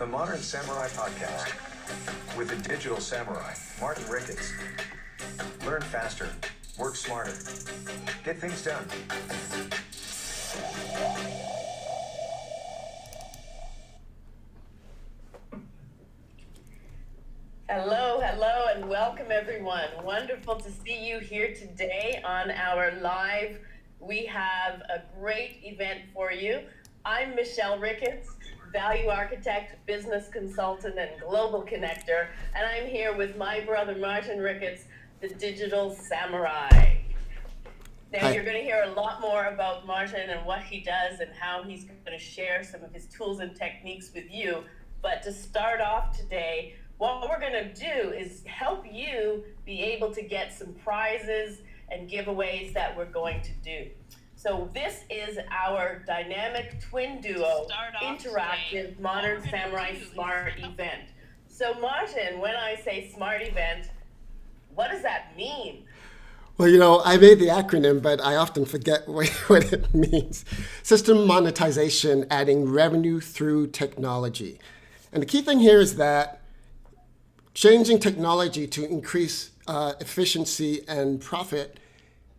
The Modern Samurai Podcast with the digital samurai, Martin Ricketts. Learn faster, work smarter, get things done. Hello, and welcome everyone. Wonderful to see you here today on our live. We have a great event for you. I'm Michelle Ricketts, value architect, business consultant, and global connector, and I'm here with my brother Martin Ricketts, the digital samurai. Now Hi. You're going to hear a lot more about Martin and what he does and how he's going to share some of his tools and techniques with you. But to start off today, what we're going to do is help you be able to get some prizes and giveaways that we're going to do. So this is our dynamic twin duo interactive modern samurai smart event. So Martin, when I say smart event, what does that mean? Well, I made the acronym, but I often forget what it means. System monetization, adding revenue through technology. And the key thing here is that changing technology to increase efficiency and profit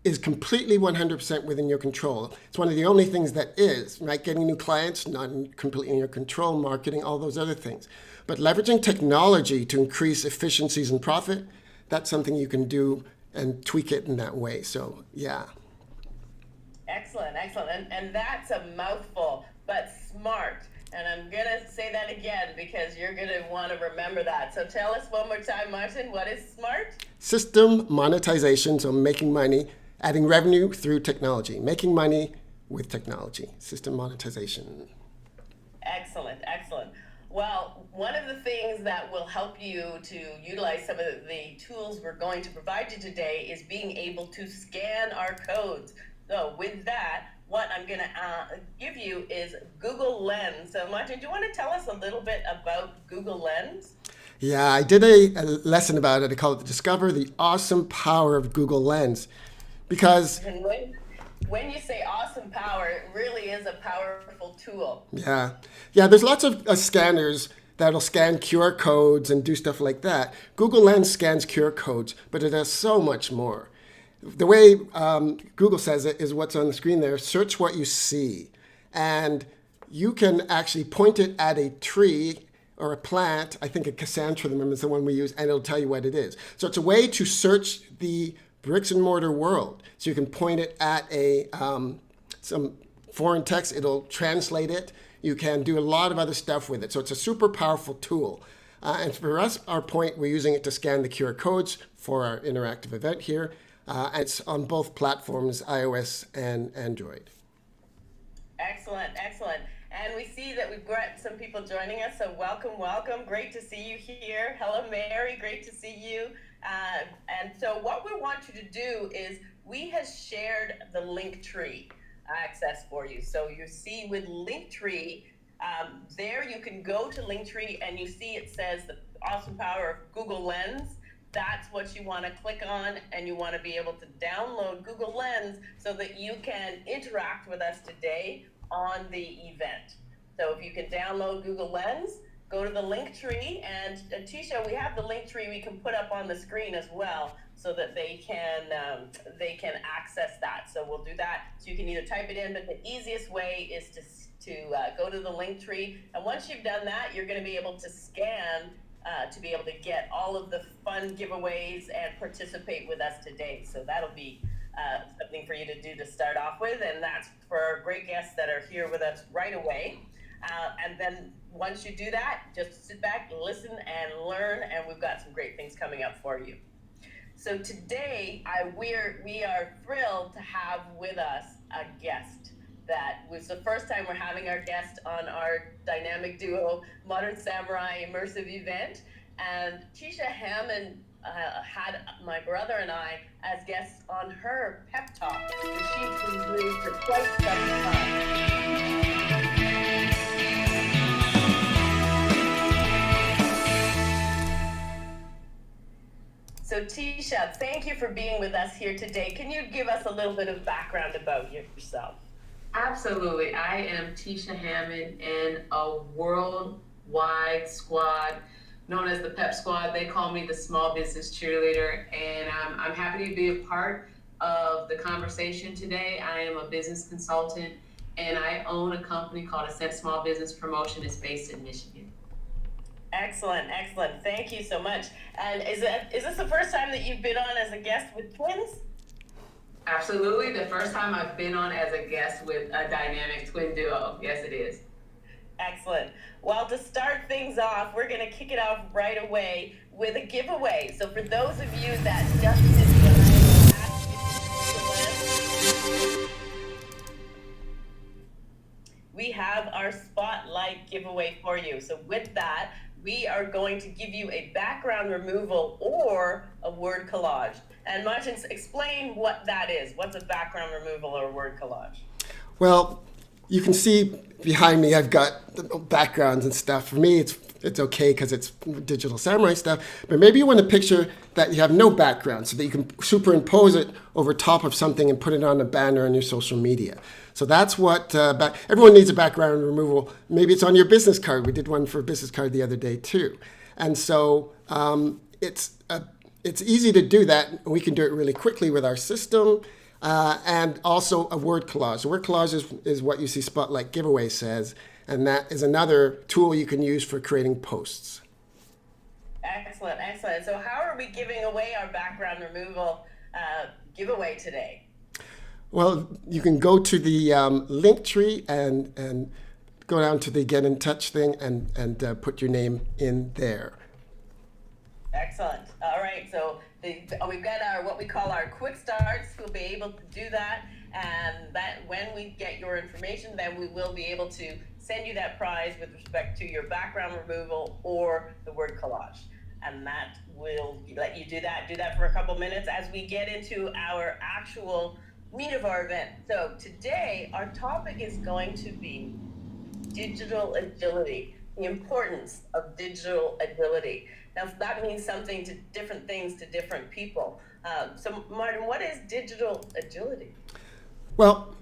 is completely 100% within your control. It's one of the only things that is, right? Getting new clients, not completely in your control, marketing, all those other things. But leveraging technology to increase efficiencies and profit, that's something you can do and tweak it in that way. So, yeah. Excellent. And that's a mouthful, but smart. And I'm going to say that again because you're going to want to remember that. So tell us one more time, Martin, what is smart? System monetization, so making money, adding revenue through technology, making money with technology, system monetization. Excellent. Well, one of the things that will help you to utilize some of the tools we're going to provide you today is being able to scan our codes. So with that, what I'm going to give you is Google Lens. So Martin, do you want to tell us a little bit about Google Lens? Yeah, I did a lesson about it. I call it Discover the Awesome Power of Google Lens. Because when you say awesome power, it really is a powerful tool. Yeah, there's lots of scanners that'll scan QR codes and do stuff like that. Google Lens scans QR codes, but it does so much more. The way Google says it is what's on the screen there, search what you see. And you can actually point it at a tree or a plant, I think a chrysanthemum is the one we use, and it'll tell you what it is. So it's a way to search the bricks and mortar world. So you can point it at some foreign text, it'll translate it. You can do a lot of other stuff with it. So it's a super powerful tool. And for us, our point, we're using it to scan the QR codes for our interactive event here. It's on both platforms, iOS and Android. Excellent. And we see that we've got some people joining us, so welcome. Great to see you here. Hello, Mary, great to see you. And so what we want you to do is we have shared the Linktree access for you. So you see with Linktree, there you can go to Linktree and you see it says the awesome power of Google Lens. That's what you want to click on, and you want to be able to download Google Lens so that you can interact with us today on the event. So if you can download Google Lens, go to the Linktree, and Tisha, we have the Linktree we can put up on the screen as well so that they can access that. So we'll do that. So you can either type it in, but the easiest way is to go to the Linktree. And once you've done that, you're going to be able to scan to be able to get all of the fun giveaways and participate with us today. So that'll be something for you to do to start off with, and that's for our great guests that are here with us right away. And then once you do that, just sit back, listen, and learn, and we've got some great things coming up for you. So today, we are thrilled to have with us a guest. That was the first time we're having our guest on our dynamic duo Modern Samurai immersive event. And Tisha Hammond had my brother and I as guests on her pep talk, which she's been doing for quite some time. So Tisha, thank you for being with us here today. Can you give us a little bit of background about yourself? Absolutely. I am Tisha Hammond, and a world wide squad, known as the PEP Squad. They call me the small business cheerleader, and I'm happy to be a part of the conversation today. I am a business consultant, and I own a company called Ascent Small Business Promotion. It's based in Michigan. Excellent, excellent. Thank you so much. And is this the first time that you've been on as a guest with twins? Absolutely, the first time I've been on as a guest with a dynamic twin duo. Yes, it is. Excellent. Well, to start things off, we're going to kick it off right away with a giveaway. So for those of you that just missed the we have our spotlight giveaway for you. So with that, we are going to give you a background removal or a word collage. And Martin, explain what that is. What's a background removal or a word collage? Well, you can see behind me I've got the backgrounds and stuff. For me, it's okay because it's digital samurai stuff. But maybe you want a picture that you have no background so that you can superimpose it over top of something and put it on a banner on your social media. So that's what everyone needs a background removal. Maybe it's on your business card. We did one for a business card the other day too. And so it's easy to do that. We can do it really quickly with our system. And also a word collage. A word collage is what you see Spotlight Giveaway says, and that is another tool you can use for creating posts. Excellent, excellent. So how are we giving away our background removal giveaway today? Well, you can go to the link tree and go down to the Get in Touch thing and put your name in there. Excellent. All right. So we've got our what we call our quick starts. We'll be able to do that, and that when we get your information, then we will be able to send you that prize with respect to your background removal or the word collage. And that will let you do that for a couple minutes as we get into our actual meat of our event. So today our topic is going to be digital agility, the importance of digital agility. Now, that means something to different things to different people. So, Martin, what is digital agility? Well,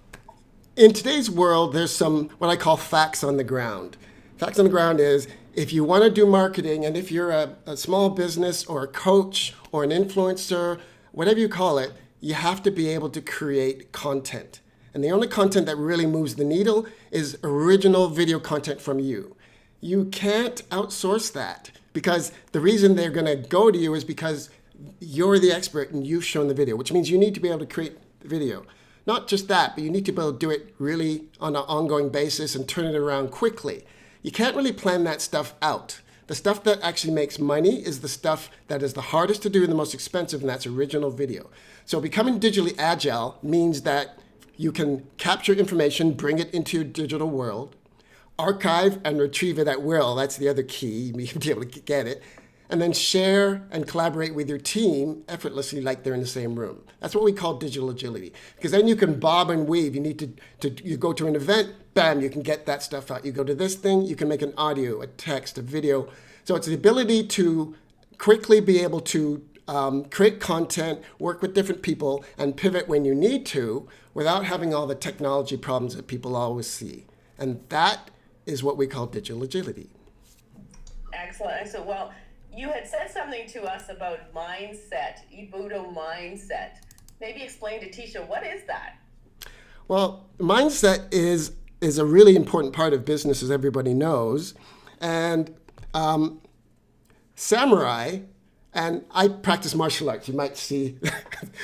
in today's world, there's some what I call facts on the ground. Facts on the ground is if you want to do marketing, and if you're a small business or a coach or an influencer, whatever you call it, you have to be able to create content. And the only content that really moves the needle is original video content from you. You can't outsource that. Because the reason they're going to go to you is because you're the expert and you've shown the video, which means you need to be able to create the video. Not just that, but you need to be able to do it really on an ongoing basis and turn it around quickly. You can't really plan that stuff out. The stuff that actually makes money is the stuff that is the hardest to do and the most expensive, and that's original video. So becoming digitally agile means that you can capture information, bring it into your digital world, archive and retrieve it at will. That's the other key. You need to be able to get it. And then share and collaborate with your team effortlessly like they're in the same room. That's what we call digital agility. Because then you can bob and weave. You need you go to an event, bam, you can get that stuff out. You go to this thing, you can make an audio, a text, a video. So it's the ability to quickly be able to create content, work with different people, and pivot when you need to without having all the technology problems that people always see. And that is what we call digital agility. Excellent. Excellent. Well, you had said something to us about mindset, 𝐈𝐍𝐶 mindset. Maybe explain to Tisha, what is that? Well, mindset is a really important part of business, as everybody knows. And samurai, and I practice martial arts. You might see,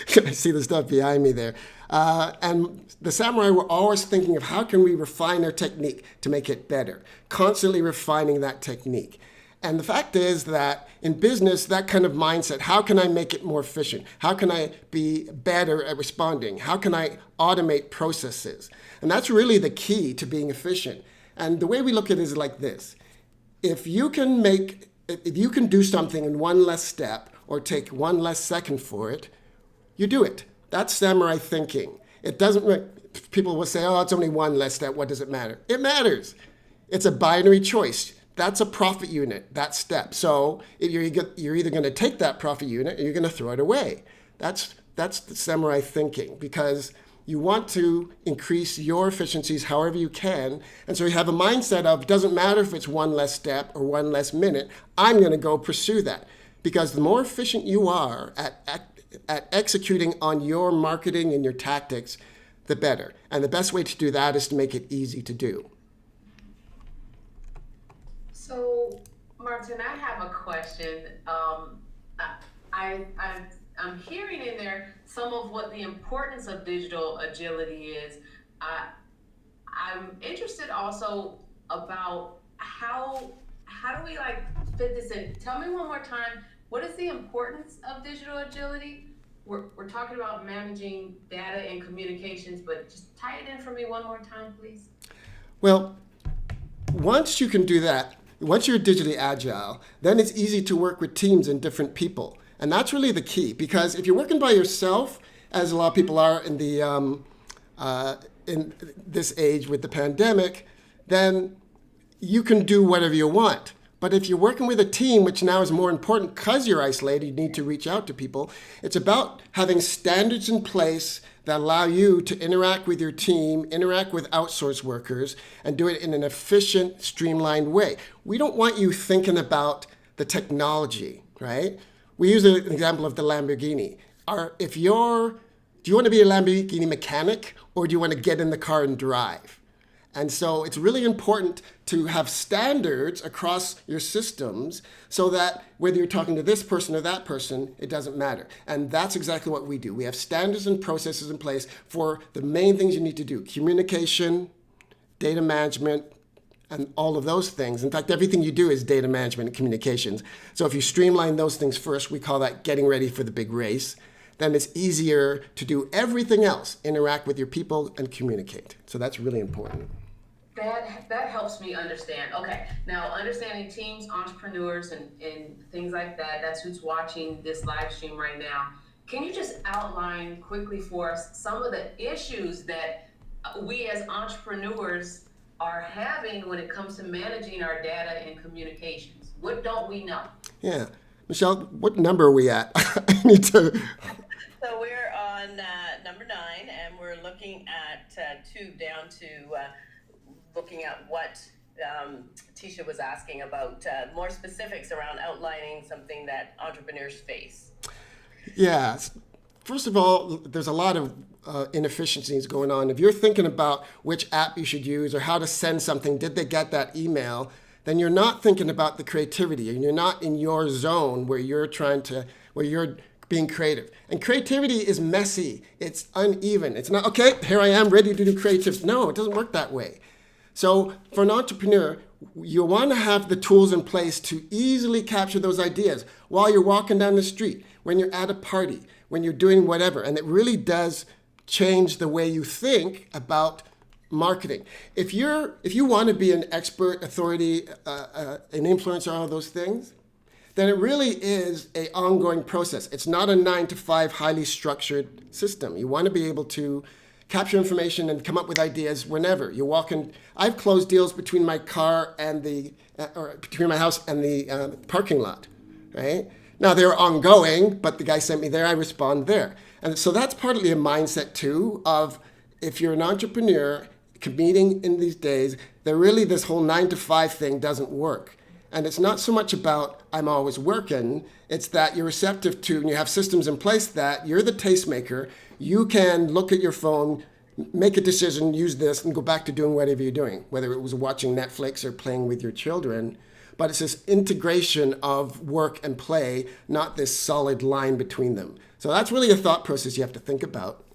see the stuff behind me there. And the samurai were always thinking of how can we refine our technique to make it better, constantly refining that technique. And the fact is that in business, that kind of mindset, how can I make it more efficient? How can I be better at responding? How can I automate processes? And that's really the key to being efficient. And the way we look at it is like this. If you can do something in one less step or take one less second for it, you do it. That's samurai thinking. It doesn't, people will say, oh, it's only one less step. What does it matter? It matters. It's a binary choice. That's a profit unit, that step. So you're either going to take that profit unit or you're going to throw it away. That's the samurai thinking, because You want to increase your efficiencies however you can. And so you have a mindset of, doesn't matter if it's one less step or one less minute, I'm going to go pursue that. Because the more efficient you are at executing on your marketing and your tactics, the better. And the best way to do that is to make it easy to do. So, Martin, I have a question. I'm hearing in there some of what the importance of digital agility is. I'm interested also about how do we like fit this in? Tell me one more time, what is the importance of digital agility? We're talking about managing data and communications, but just tie it in for me one more time, please. Well, once you can do that, once you're digitally agile, then it's easy to work with teams and different people. And that's really the key, because if you're working by yourself, as a lot of people are in this age with the pandemic, then you can do whatever you want. But if you're working with a team, which now is more important because you're isolated, you need to reach out to people. It's about having standards in place that allow you to interact with your team, interact with outsourced workers, and do it in an efficient, streamlined way. We don't want you thinking about the technology, right? We use an example of the Lamborghini. Do you want to be a Lamborghini mechanic, or do you want to get in the car and drive? And so it's really important to have standards across your systems so that whether you're talking to this person or that person, it doesn't matter. And that's exactly what we do. We have standards and processes in place for the main things you need to do: communication, data management, and all of those things. In fact, everything you do is data management and communications. So if you streamline those things first, we call that getting ready for the big race. Then it's easier to do everything else, interact with your people and communicate. So that's really important. That helps me understand. Okay, now understanding teams, entrepreneurs, and things like that, that's who's watching this live stream right now. Can you just outline quickly for us some of the issues that we as entrepreneurs are having when it comes to managing our data and communications? What don't we know? Yeah. Michelle, what number are we at? I need to... So we're on number 9, and we're looking at 2 down to looking at what Tisha was asking about, more specifics around outlining something that entrepreneurs face. Yeah. First of all, there's a lot of inefficiencies going on. If you're thinking about which app you should use or how to send something, did they get that email, then you're not thinking about the creativity, and you're not in your zone where you're being creative. And creativity is messy. It's uneven. It's not, okay, here I am ready to do creative. No, it doesn't work that way. So for an entrepreneur, you want to have the tools in place to easily capture those ideas while you're walking down the street, when you're at a party, when you're doing whatever. And it really does change the way you think about marketing. If you want to be an expert, authority, an influencer, all of those things, then it really is an ongoing process. It's not a 9-to-5 highly structured system. You want to be able to capture information and come up with ideas whenever you're walking. I've closed deals between my car and between my house and the parking lot, right? Now they're ongoing, but the guy sent me there, I respond there. And so that's partly a mindset too of, if you're an entrepreneur competing in these days, that really this whole 9-to-5 thing doesn't work. And it's not so much about I'm always working, it's that you're receptive to, and you have systems in place that you're the tastemaker. You can look at your phone, make a decision, use this, and go back to doing whatever you're doing, whether it was watching Netflix or playing with your children. But it's this integration of work and play, not this solid line between them. So that's really a thought process you have to think about.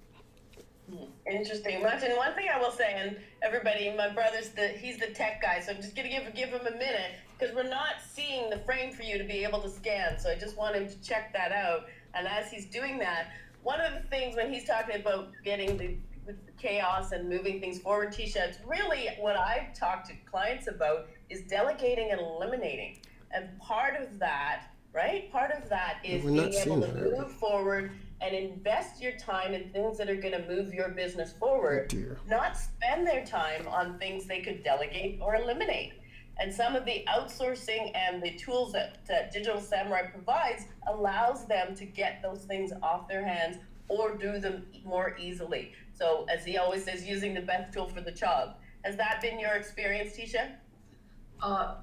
Interesting. Martin, one thing I will say, and everybody, my brother's he's the tech guy, so I'm just going to give him a minute, because we're not seeing the frame for you to be able to scan. So I just want him to check that out. And as he's doing that, one of the things when he's talking about getting the chaos and moving things forward, Tisha, it's really what I've talked to clients about is delegating and eliminating. And part of that, right? Part of that is being able to move forward and invest your time in things that are going to move your business forward, not spend their time on things they could delegate or eliminate. And some of the outsourcing and the tools that Digital Samurai provides allows them to get those things off their hands or do them more easily. So as he always says, using the best tool for the job. Has that been your experience, Tisha?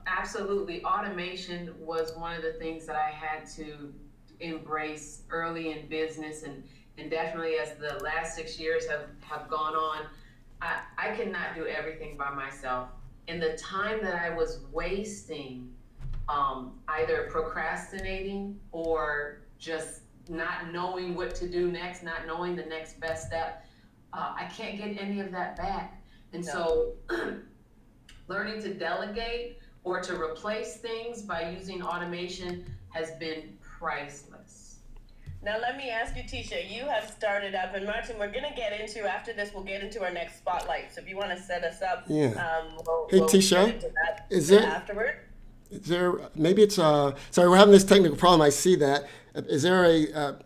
Absolutely. Automation was one of the things that I had to embrace early in business, and definitely as the last 6 years have gone on, I cannot do everything by myself. And the time that I was wasting, either procrastinating or just not knowing what to do next, not knowing the next best step, I can't get any of that back. And so learning to delegate or to replace things by using automation has been priceless. Now let me ask you, Tisha, you have started up, and Martin, we're gonna get into, after this, we'll get into our next spotlight. So if you wanna set us up, Yeah. we'll Tisha, get into that is there- afterward. Is there, maybe it's, sorry, we're having this technical problem. I see that. Is there a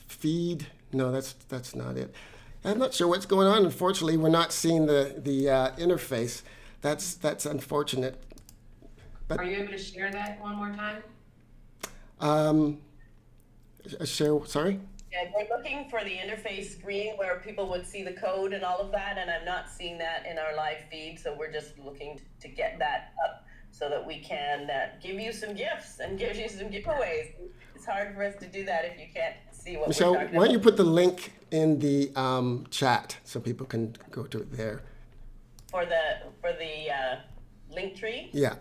feed? No, that's not it. I'm not sure what's going on. Unfortunately, we're not seeing the interface. That's unfortunate. Are you able to share that one more time? Share, sorry? Yeah, we're looking for the interface screen where people would see the code and all of that, and I'm not seeing that in our live feed, so we're just looking to get that up so that we can give you some gifts and give you some giveaways. It's hard for us to do that if you can't see what Michelle, we're talking why don't you about. put the link in the chat so people can go to it there? For the link tree? Yeah.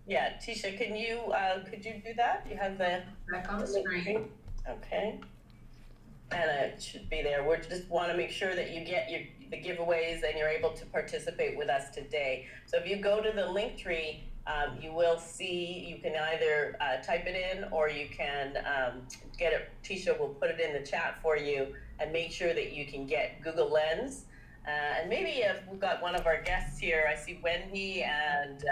Yeah, Tisha, could you do that? You have the Back on the link tree? screen. Okay. And it should be there. We just want to make sure that you get the giveaways and you're able to participate with us today. So if you go to the link tree, you will see, you can either type it in or you can get it. Tisha will put it in the chat for you and make sure that you can get Google Lens. And maybe if we've got one of our guests here, I see Wendy and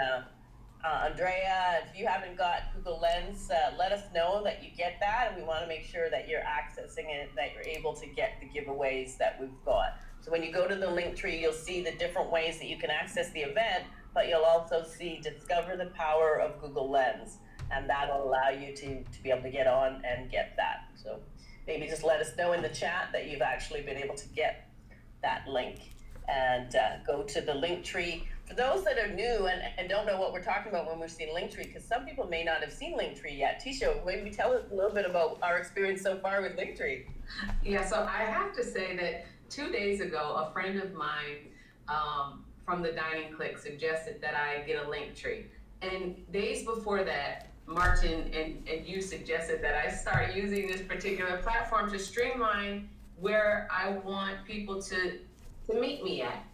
Andrea, if you haven't got Google Lens, let us know that you get that, and we want to make sure that you're accessing it, that you're able to get the giveaways that we've got. So when you go to the link tree, you'll see the different ways that you can access the event, but you'll also see Discover the Power of Google Lens, and that'll allow you to be able to get on and get that. So maybe just let us know in the chat that you've actually been able to get that link, and go to the link tree. For those that are new and don't know what we're talking about when we're seeing Linktree, because some people may not have seen Linktree yet. Tisha, maybe tell us a little bit about our experience so far with Linktree. Yeah, so I have to say that 2 days ago, a friend of mine from the Dining Clique suggested that I get a Linktree. And days before that, Martin and you suggested that I start using this particular platform to streamline where I want people to meet me at.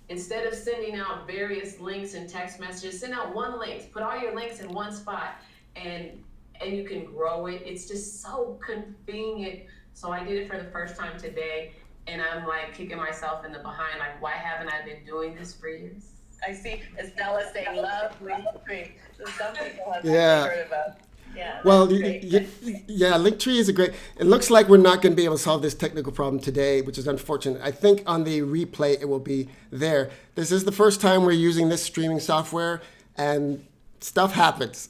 Instead of sending out various links and text messages, send out one link, put all your links in one spot, and you can grow it. It's just so convenient. So I did it for the first time today, and I'm like kicking myself in the behind, like, why haven't I been doing this for years? I see Estella saying love Linktree. So some people have Yeah. heard about. Yeah. Well, that's great. yeah, Linktree is a great. It looks like we're not going to be able to solve this technical problem today, which is unfortunate. I think on the replay it will be there. This is the first time we're using this streaming software, and stuff happens.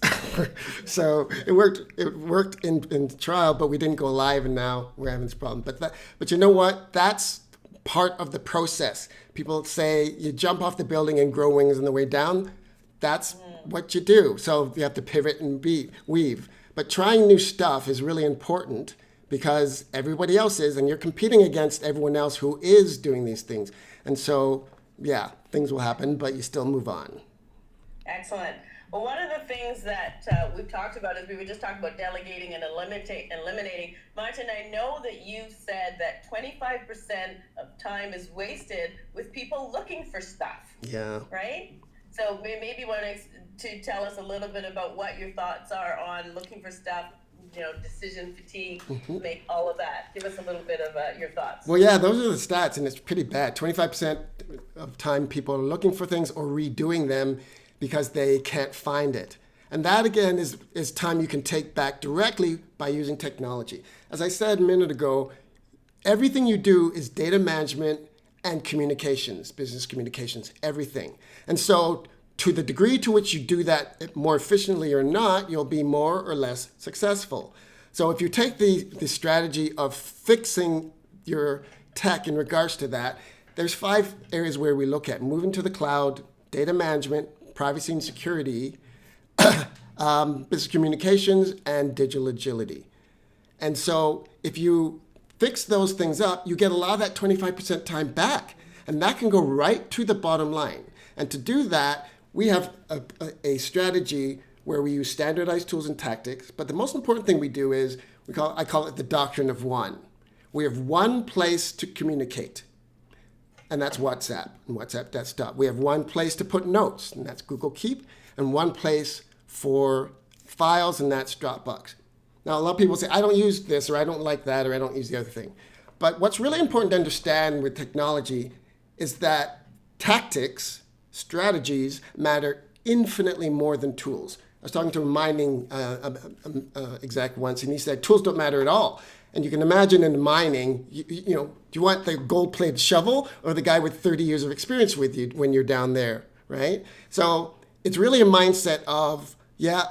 So it worked in trial, but we didn't go live, and now we're having this problem. But you know what? That's part of the process. People say you jump off the building and grow wings on the way down. That's what you do. So you have to pivot and weave. But trying new stuff is really important because everybody else is, and you're competing against everyone else who is doing these things. And so, yeah, things will happen, but you still move on. Excellent. Well, one of the things that we've talked about is we were just talking about delegating and eliminating. Martin, I know that you said that 25% of time is wasted with people looking for stuff. Yeah. Right? So maybe you want to tell us a little bit about what your thoughts are on looking for stuff, decision fatigue, make all of that. Give us a little bit of your thoughts. Well, yeah, those are the stats, and it's pretty bad. 25% of time people are looking for things or redoing them because they can't find it. And that, again, is time you can take back directly by using technology. As I said a minute ago, everything you do is data management and communications, business communications, everything. And so to the degree to which you do that more efficiently or not, you'll be more or less successful. So if you take the strategy of fixing your tech in regards to that, there's 5 areas where we look at: moving to the cloud, data management, privacy and security, business communications, and digital agility. And so if you fix those things up, you get a lot of that 25% time back. And that can go right to the bottom line. And to do that, we have a strategy where we use standardized tools and tactics. But the most important thing we do is, I call it the Doctrine of One. We have one place to communicate, and that's WhatsApp and WhatsApp Desktop. We have one place to put notes, and that's Google Keep, and one place for files, and that's Dropbox. Now, a lot of people say, I don't use this, or I don't like that, or I don't use the other thing. But what's really important to understand with technology is that tactics, strategies, matter infinitely more than tools. I was talking to a mining exec once, and he said, tools don't matter at all. And you can imagine in mining, you know, do you want the gold-plated shovel or the guy with 30 years of experience with you when you're down there, right? So it's really a mindset of, yeah,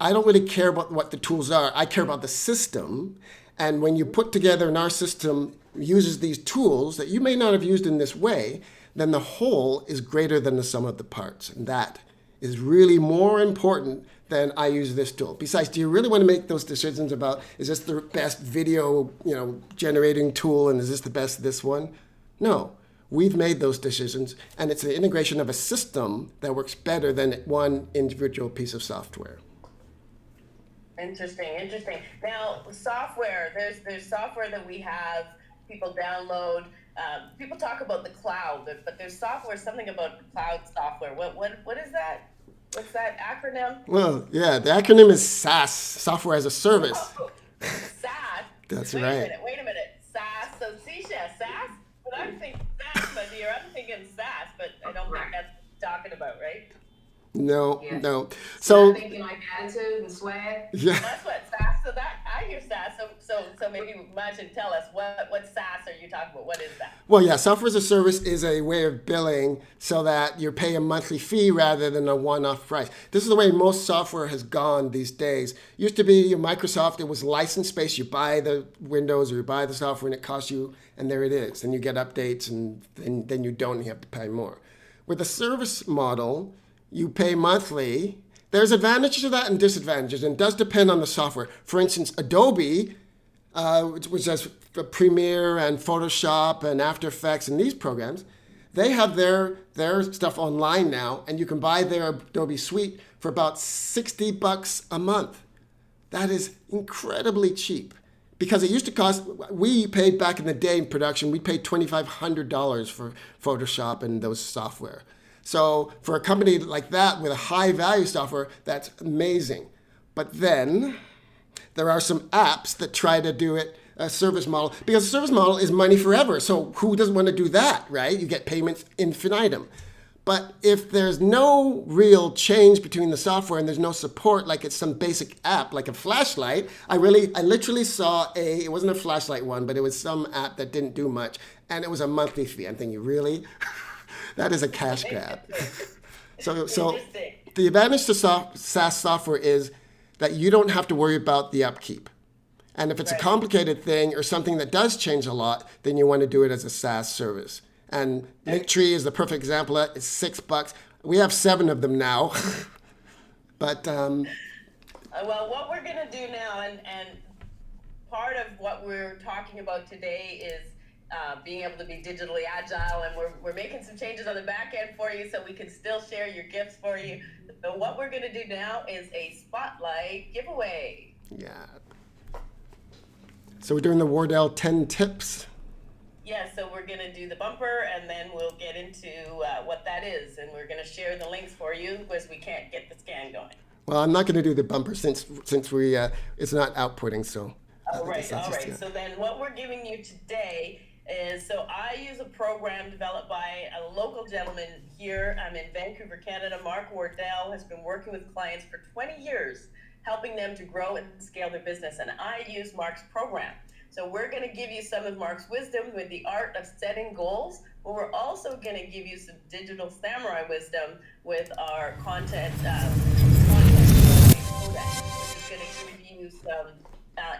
I don't really care about what the tools are. I care about the system. And when you put together, and our system uses these tools that you may not have used in this way, then the whole is greater than the sum of the parts. And that is really more important than I use this tool. Besides, do you really want to make those decisions about, is this the best video, generating tool, and is this the best this one? No, we've made those decisions, and it's the integration of a system that works better than one individual piece of software. Interesting. Now, software, there's software that we have people download. People talk about the cloud, but there's software, something about cloud software. What is that? What's that acronym? Well, yeah, the acronym is SaaS, Software as a Service. Oh, SaaS? That's wait right. Wait a minute. SaaS, so SaaS? But I'm thinking SaaS, my dear. I'm thinking SaaS, but I don't think that's what you're talking about, right? No. So I'm thinking like attitude and swag. Yeah. That's what SaaS. So that I hear SaaS. So maybe Martin, tell us what SaaS are you talking about? What is that? Well, yeah, software as a service is a way of billing so that you pay a monthly fee rather than a one-off price. This is the way most software has gone these days. Used to be Microsoft, it was license-based. You buy the Windows or you buy the software and it costs you, and there it is. And you get updates, and then you don't, and you have to pay more. With a service model, you pay monthly. There's advantages to that and disadvantages, and it does depend on the software. For instance, Adobe, which has Premiere and Photoshop and After Effects and these programs, they have their stuff online now, and you can buy their Adobe Suite for about $60 a month. That is incredibly cheap, because it used to cost, we paid back in the day in production, we paid $2,500 for Photoshop and those software. So for a company like that with a high value software, that's amazing. But then there are some apps that try to do it a service model, because a service model is money forever. So who doesn't want to do that, right? You get payments infinitum. But if there's no real change between the software and there's no support, like it's some basic app, like a flashlight, I literally saw it wasn't a flashlight one, but it was some app that didn't do much, and it was a monthly fee. I'm thinking, really? That is a cash grab. So the advantage to SaaS software is that you don't have to worry about the upkeep. And if it's a complicated thing or something that does change a lot, then you want to do it as a SaaS service. And Linktree is the perfect example of that. It's $6. We have 7 of them now. But well, what we're going to do now, and part of what we're talking about today is being able to be digitally agile, and we're making some changes on the back end for you so we can still share your gifts for you. So what we're going to do now is a spotlight giveaway. Yeah. So we're doing the Wardell 10 tips. Yeah, so we're going to do the bumper, and then we'll get into what that is, and we're going to share the links for you because we can't get the scan going. Well, I'm not going to do the bumper since we it's not outputting, so. All right. So then what we're giving you today is, so I use a program developed by a local gentleman here. I'm in Vancouver, Canada. Mark Wardell has been working with clients for 20 years, helping them to grow and scale their business. And I use Mark's program. So we're going to give you some of Mark's wisdom with the art of setting goals, but we're also going to give you some digital samurai wisdom with our content codex, which is going to give you some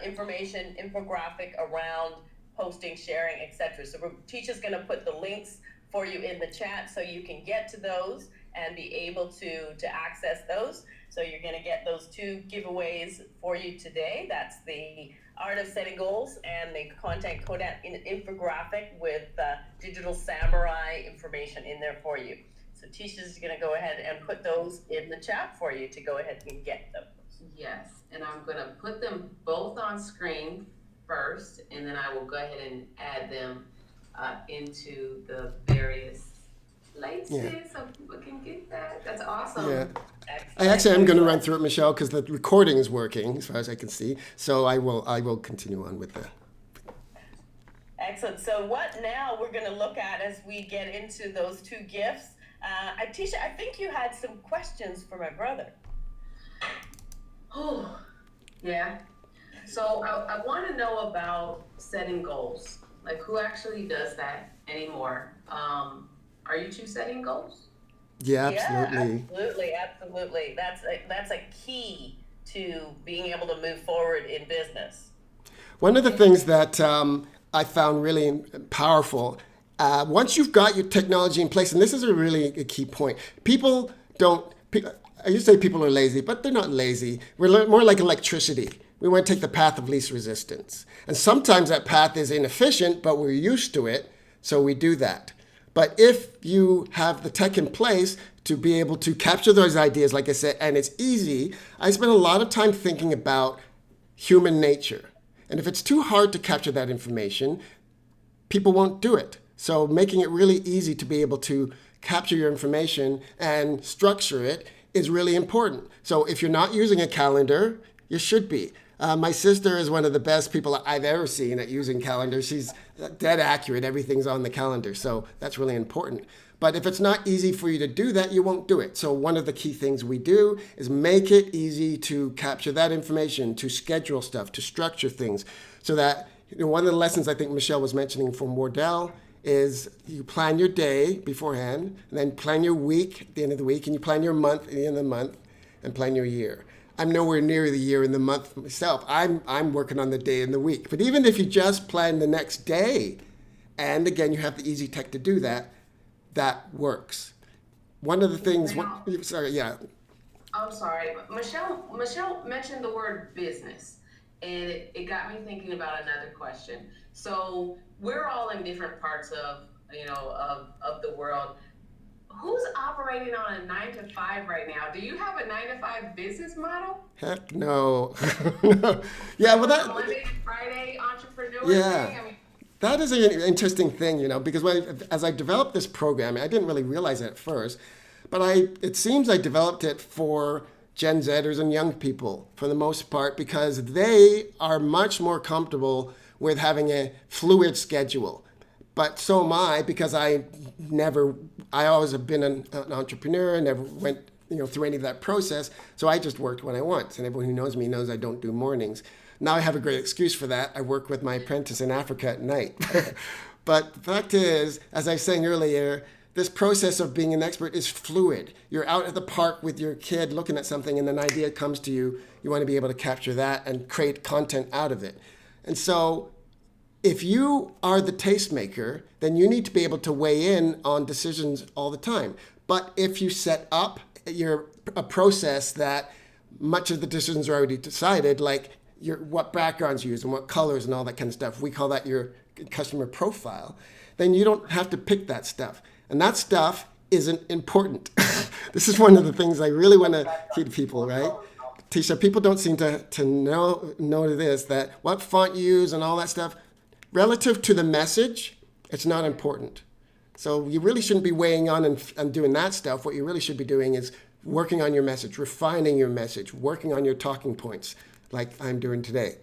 information, infographic around posting, sharing, etc. So teacher's going to put the links for you in the chat so you can get to those and be able to access those. So you're going to get those two giveaways for you today. That's the Art of Setting Goals and the Content Code infographic with Digital Samurai information in there for you. So Tisha's going to go ahead and put those in the chat for you to go ahead and get them. Yes, and I'm going to put them both on screen first, and then I will go ahead and add them into the various places so people can get that. That's awesome. Yeah. Excellent. I actually am going to run through it, Michelle, because the recording is working as far as I can see. So I will continue on with that. Excellent. So what now we're going to look at as we get into those two gifts. Tisha, I think you had some questions for my brother. Oh, yeah. So I want to know about setting goals. Like, who actually does that anymore? Are you two setting goals? Yeah, absolutely. Yeah, absolutely. That's a key to being able to move forward in business. One of the things that I found really powerful, once you've got your technology in place, and this is a key point, people don't, I used to say people are lazy, but they're not lazy. We're more like electricity. We want to take the path of least resistance. And sometimes that path is inefficient, but we're used to it, so we do that. But if you have the tech in place to be able to capture those ideas, like I said, and it's easy, I spend a lot of time thinking about human nature. And if it's too hard to capture that information, people won't do it. So making it really easy to be able to capture your information and structure it is really important. So if you're not using a calendar, you should be. My sister is one of the best people I've ever seen at using calendars. She's dead accurate. Everything's on the calendar. So that's really important. But if it's not easy for you to do that, you won't do it. So one of the key things we do is make it easy to capture that information, to schedule stuff, to structure things. So that, one of the lessons I think Michelle was mentioning from Wardell is you plan your day beforehand, and then plan your week at the end of the week, and you plan your month at the end of the month, and plan your year. I'm nowhere near the year and the month myself. I'm working on the day and the week. But even if you just plan the next day, and again, you have the easy tech to do that, that works. One of the things, I'm sorry. Michelle mentioned the word business, and it got me thinking about another question. So we're all in different parts of the world. Who's operating on a 9-to-5 right now? Do you have a 9-to-5 business model? Heck no. No. Yeah, well that Monday to Friday entrepreneur yeah. thing? That is an interesting thing, because as I developed this program, I didn't really realize it at first, but it seems I developed it for Gen Zers and young people for the most part, because they are much more comfortable with having a fluid schedule. But so am I, because I always have been an entrepreneur and never went through any of that process. So I just worked when I want. And everyone who knows me knows I don't do mornings. Now I have a great excuse for that. I work with my apprentice in Africa at night. But the fact is, as I was saying earlier, this process of being an expert is fluid. You're out at the park with your kid looking at something and an idea comes to you. You want to be able to capture that and create content out of it. And so if you are the tastemaker, then you need to be able to weigh in on decisions all the time. But if you set up a process that much of the decisions are already decided, like what backgrounds you use and what colors and all that kind of stuff, we call that your customer profile, then you don't have to pick that stuff. And that stuff isn't important. This is one of the things I really want to teach people, right? Tisha, people don't seem to know this, that what font you use and all that stuff, relative to the message, it's not important. So you really shouldn't be weighing on and doing that stuff. What you really should be doing is working on your message, refining your message, working on your talking points, like I'm doing today.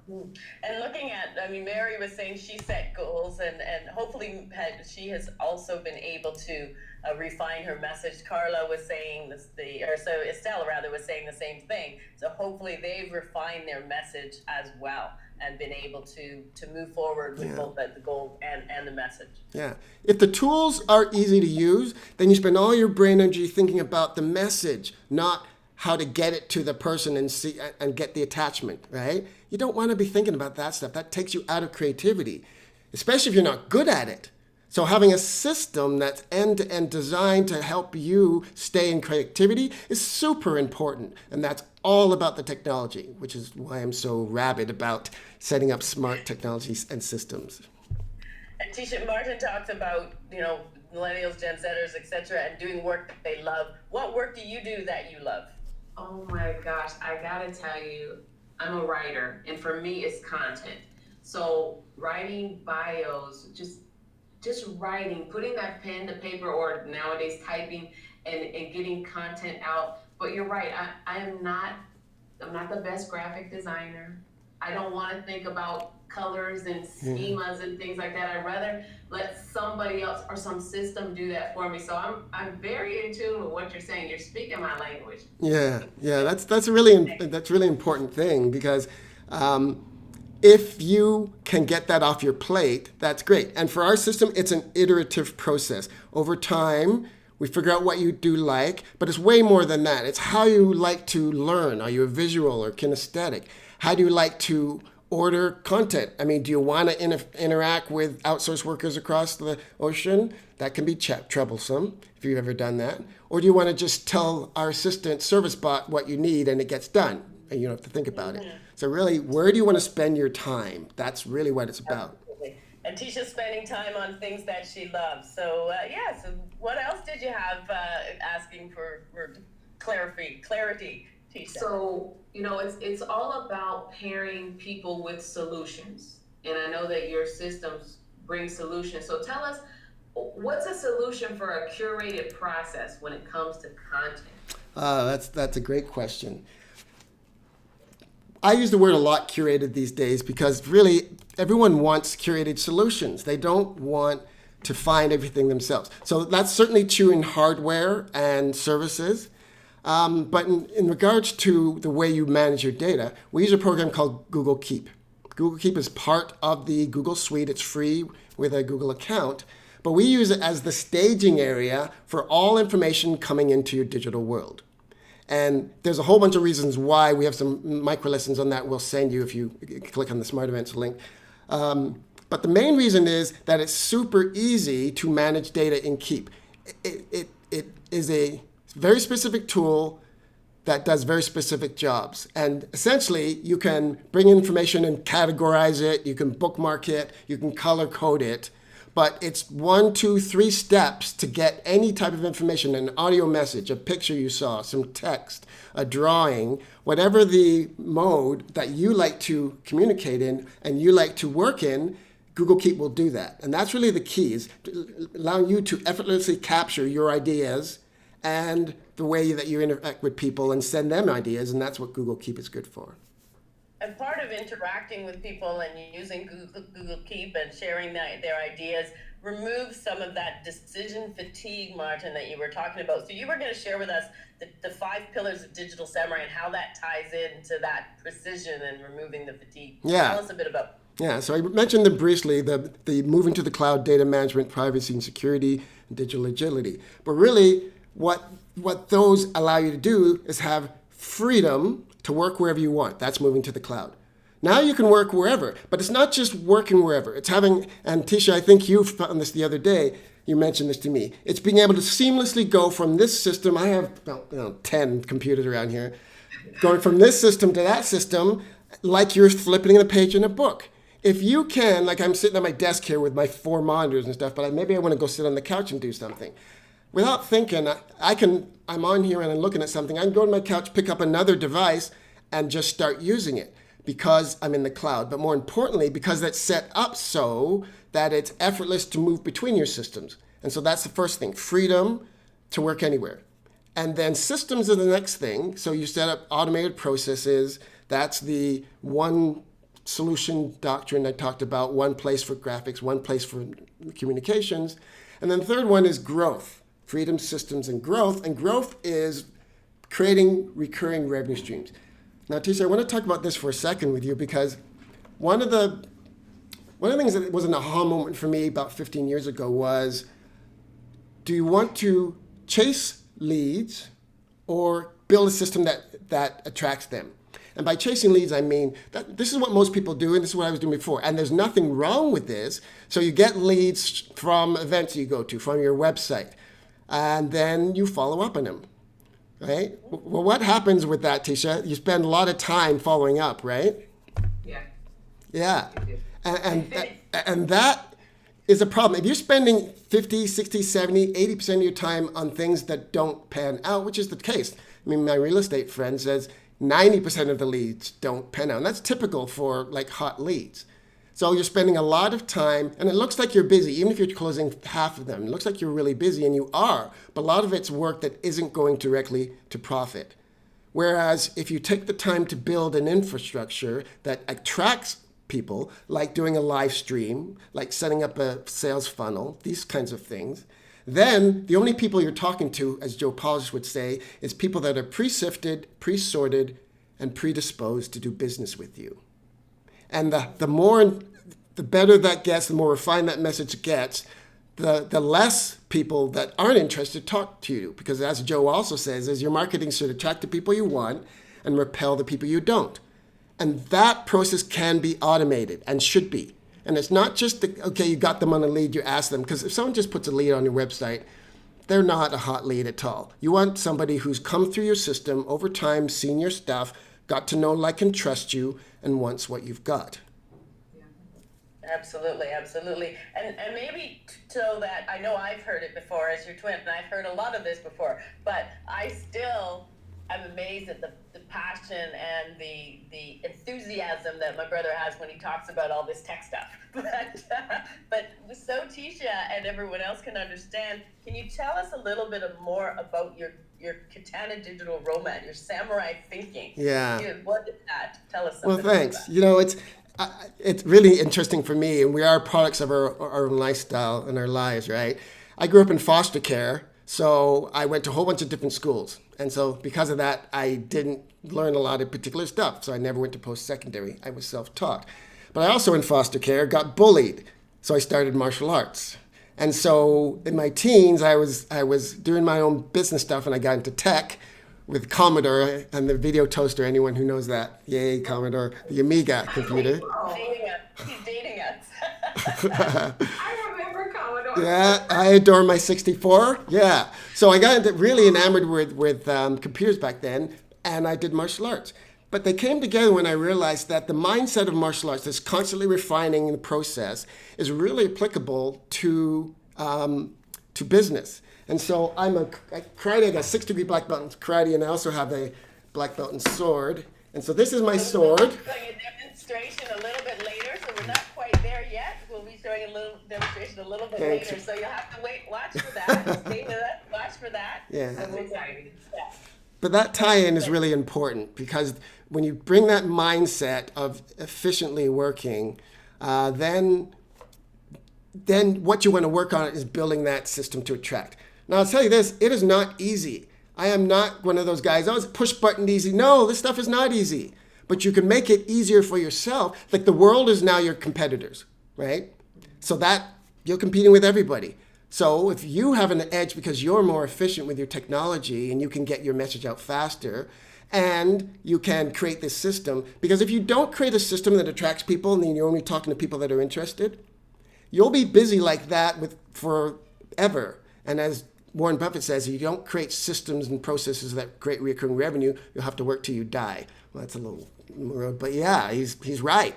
And looking at, Mary was saying she set goals, and hopefully she has also been able to refine her message. Carla was saying Estelle rather was saying the same thing. So hopefully they've refined their message as well and been able to move forward with both the goal and the message. Yeah. If the tools are easy to use, then you spend all your brain energy thinking about the message, not how to get it to the person and see and get the attachment, right? You don't want to be thinking about that stuff. That takes you out of creativity, especially if you're not good at it. So having a system that's end-to-end designed to help you stay in creativity is super important. And that's all about the technology, which is why I'm so rabid about setting up smart technologies and systems. And Tisha, Martin talks about, millennials, Gen Zers, etc., and doing work that they love. What work do you do that you love? Oh my gosh, I gotta tell you, I'm a writer, and for me, it's content. So writing bios, just writing, putting that pen to paper, or nowadays typing and getting content out. But you're right, I'm not the best graphic designer. I don't want to think about colors and schemas and things like that. I'd rather let somebody else or some system do that for me. So I'm very in tune with what you're saying. You're speaking my language. Yeah, that's a really important thing, because if you can get that off your plate, that's great. And for our system, it's an iterative process. Over time, we figure out what you do like, but it's way more than that. It's how you like to learn. Are you a visual or kinesthetic? How do you like to order content? I mean, do you want to interact with outsourced workers across the ocean? That can be troublesome if you've ever done that. Or do you want to just tell our assistant service bot what you need and it gets done and you don't have to think about it? So really, where do you want to spend your time? That's really what it's about. Absolutely. And Tisha's spending time on things that she loves. So so what else did you have asking for clarity, Tisha? So, it's all about pairing people with solutions. And I know that your systems bring solutions. So tell us, what's a solution for a curated process when it comes to content? That's a great question. I use the word a lot, curated, these days, because really everyone wants curated solutions. They don't want to find everything themselves. So that's certainly true in hardware and services. But in regards to the way you manage your data, we use a program called Google Keep. Google Keep is part of the Google Suite. It's free with a Google account. But we use it as the staging area for all information coming into your digital world. And there's a whole bunch of reasons why. We have some micro lessons on that we'll send you if you click on the Smart Events link. But the main reason is that it's super easy to manage data in Keep. It is a very specific tool that does very specific jobs. And essentially, you can bring information and categorize it, you can bookmark it, you can color code it. But it's 1, 2, 3 steps to get any type of information, an audio message, a picture you saw, some text, a drawing, whatever the mode that you like to communicate in and you like to work in, Google Keep will do that. And that's really the key, is allowing you to effortlessly capture your ideas and the way that you interact with people and send them ideas. And that's what Google Keep is good for. And part of interacting with people and using Google Keep and sharing their ideas removes some of that decision fatigue, Martin, that you were talking about. So you were going to share with us the 5 pillars of Digital Samurai and how that ties into that precision and removing the fatigue. Yeah. Tell us a bit about. Yeah, so I mentioned them briefly, the moving to the cloud, data management, privacy and security, and digital agility. But really, what those allow you to do is have freedom to work wherever you want. That's moving to the cloud. Now you can work wherever, but it's not just working wherever. It's having, and Tisha, I think you found this the other day, you mentioned this to me. It's being able to seamlessly go from this system, I have about 10 computers around here, going from this system to that system like you're flipping the page in a book. If you can, like I'm sitting at my desk here with my 4 monitors and stuff, but maybe I want to go sit on the couch and do something. Without thinking, I'm on here and I'm looking at something. I can go to my couch, pick up another device, and just start using it because I'm in the cloud. But more importantly, because it's set up so that it's effortless to move between your systems. And so that's the first thing, freedom to work anywhere. And then systems are the next thing. So you set up automated processes. That's the one solution doctrine I talked about, one place for graphics, one place for communications. And then the third one is growth. Freedom, systems, and growth. And growth is creating recurring revenue streams. Now, Tisha, I want to talk about this for a second with you because one of the things that was an aha moment for me about 15 years ago was, do you want to chase leads or build a system that attracts them. And by chasing leads, I mean that this is what most people do, and this is what I was doing before. And there's nothing wrong with this. So you get leads from events you go to, from your website, and then you follow up on them, right? Well, what happens with that, Tisha? You spend a lot of time following up, right? Yeah. Yeah. And that is a problem. If you're spending 50, 60, 70, 80% of your time on things that don't pan out, which is the case. I mean, my real estate friend says 90% of the leads don't pan out. And that's typical for like hot leads. So you're spending a lot of time, and it looks like you're busy, even if you're closing half of them. It looks like you're really busy, and you are. But a lot of it's work that isn't going directly to profit. Whereas if you take the time to build an infrastructure that attracts people, like doing a live stream, like setting up a sales funnel, these kinds of things, then the only people you're talking to, as Joe Polish would say, is people that are pre-sifted, pre-sorted, and predisposed to do business with you. And the better that gets, the more refined that message gets, the less people that aren't interested talk to you. Because as Joe also says, is your marketing should attract the people you want and repel the people you don't. And that process can be automated and should be. And it's not just, okay, you got them on a lead, you ask them. Because if someone just puts a lead on your website, they're not a hot lead at all. You want somebody who's come through your system over time, seen your stuff, got to know, like, and trust you, and wants what you've got. Absolutely, absolutely. And maybe so that I know I've heard it before as your twin, and I've heard a lot of this before, but I still am amazed at the passion and the enthusiasm that my brother has when he talks about all this tech stuff. But so Tisha and everyone else can understand, can you tell us a little bit more about your Katana digital romance, your samurai thinking? Yeah. What is that? Tell us something. Well, thanks. You know, it's really interesting for me, and we are products of our own lifestyle and our lives, right? I grew up in foster care, so I went to a whole bunch of different schools. And so because of that, I didn't learn a lot of particular stuff. So I never went to post-secondary. I was self-taught. But I also, in foster care, got bullied. So I started martial arts. And so in my teens, I was doing my own business stuff, and I got into tech with Commodore and the video toaster. Anyone who knows that, yay, Commodore, the Amiga computer. He's dating us. I remember Commodore. Yeah, I adore my 64. Yeah. So I got really enamored with computers back then, and I did martial arts. But they came together when I realized that the mindset of martial arts, this constantly refining the process, is really applicable to business. And so I'm a karate. I got 6-degree black belt in karate, and I also have a black belt in sword. And so this is my sword. We'll be showing a demonstration a little bit later, so we're not quite there yet. We'll be showing a little demonstration a little bit later, so you'll have to watch for that. Stay with us, watch for that. Yeah. And we'll excited. Yeah. But that tie-in is really important, because when you bring that mindset of efficiently working, then what you want to work on is building that system to attract. Now, I'll tell you this, it is not easy. I am not one of those guys, oh, it's push button easy. No, this stuff is not easy. But you can make it easier for yourself. Like, the world is now your competitors, right? So that you're competing with everybody. So if you have an edge because you're more efficient with your technology and you can get your message out faster, and you can create this system, because if you don't create a system that attracts people and then you're only talking to people that are interested, you'll be busy like that forever. And as Warren Buffett says, if you don't create systems and processes that create recurring revenue, you'll have to work till you die. Well, that's a little road, but yeah, he's right.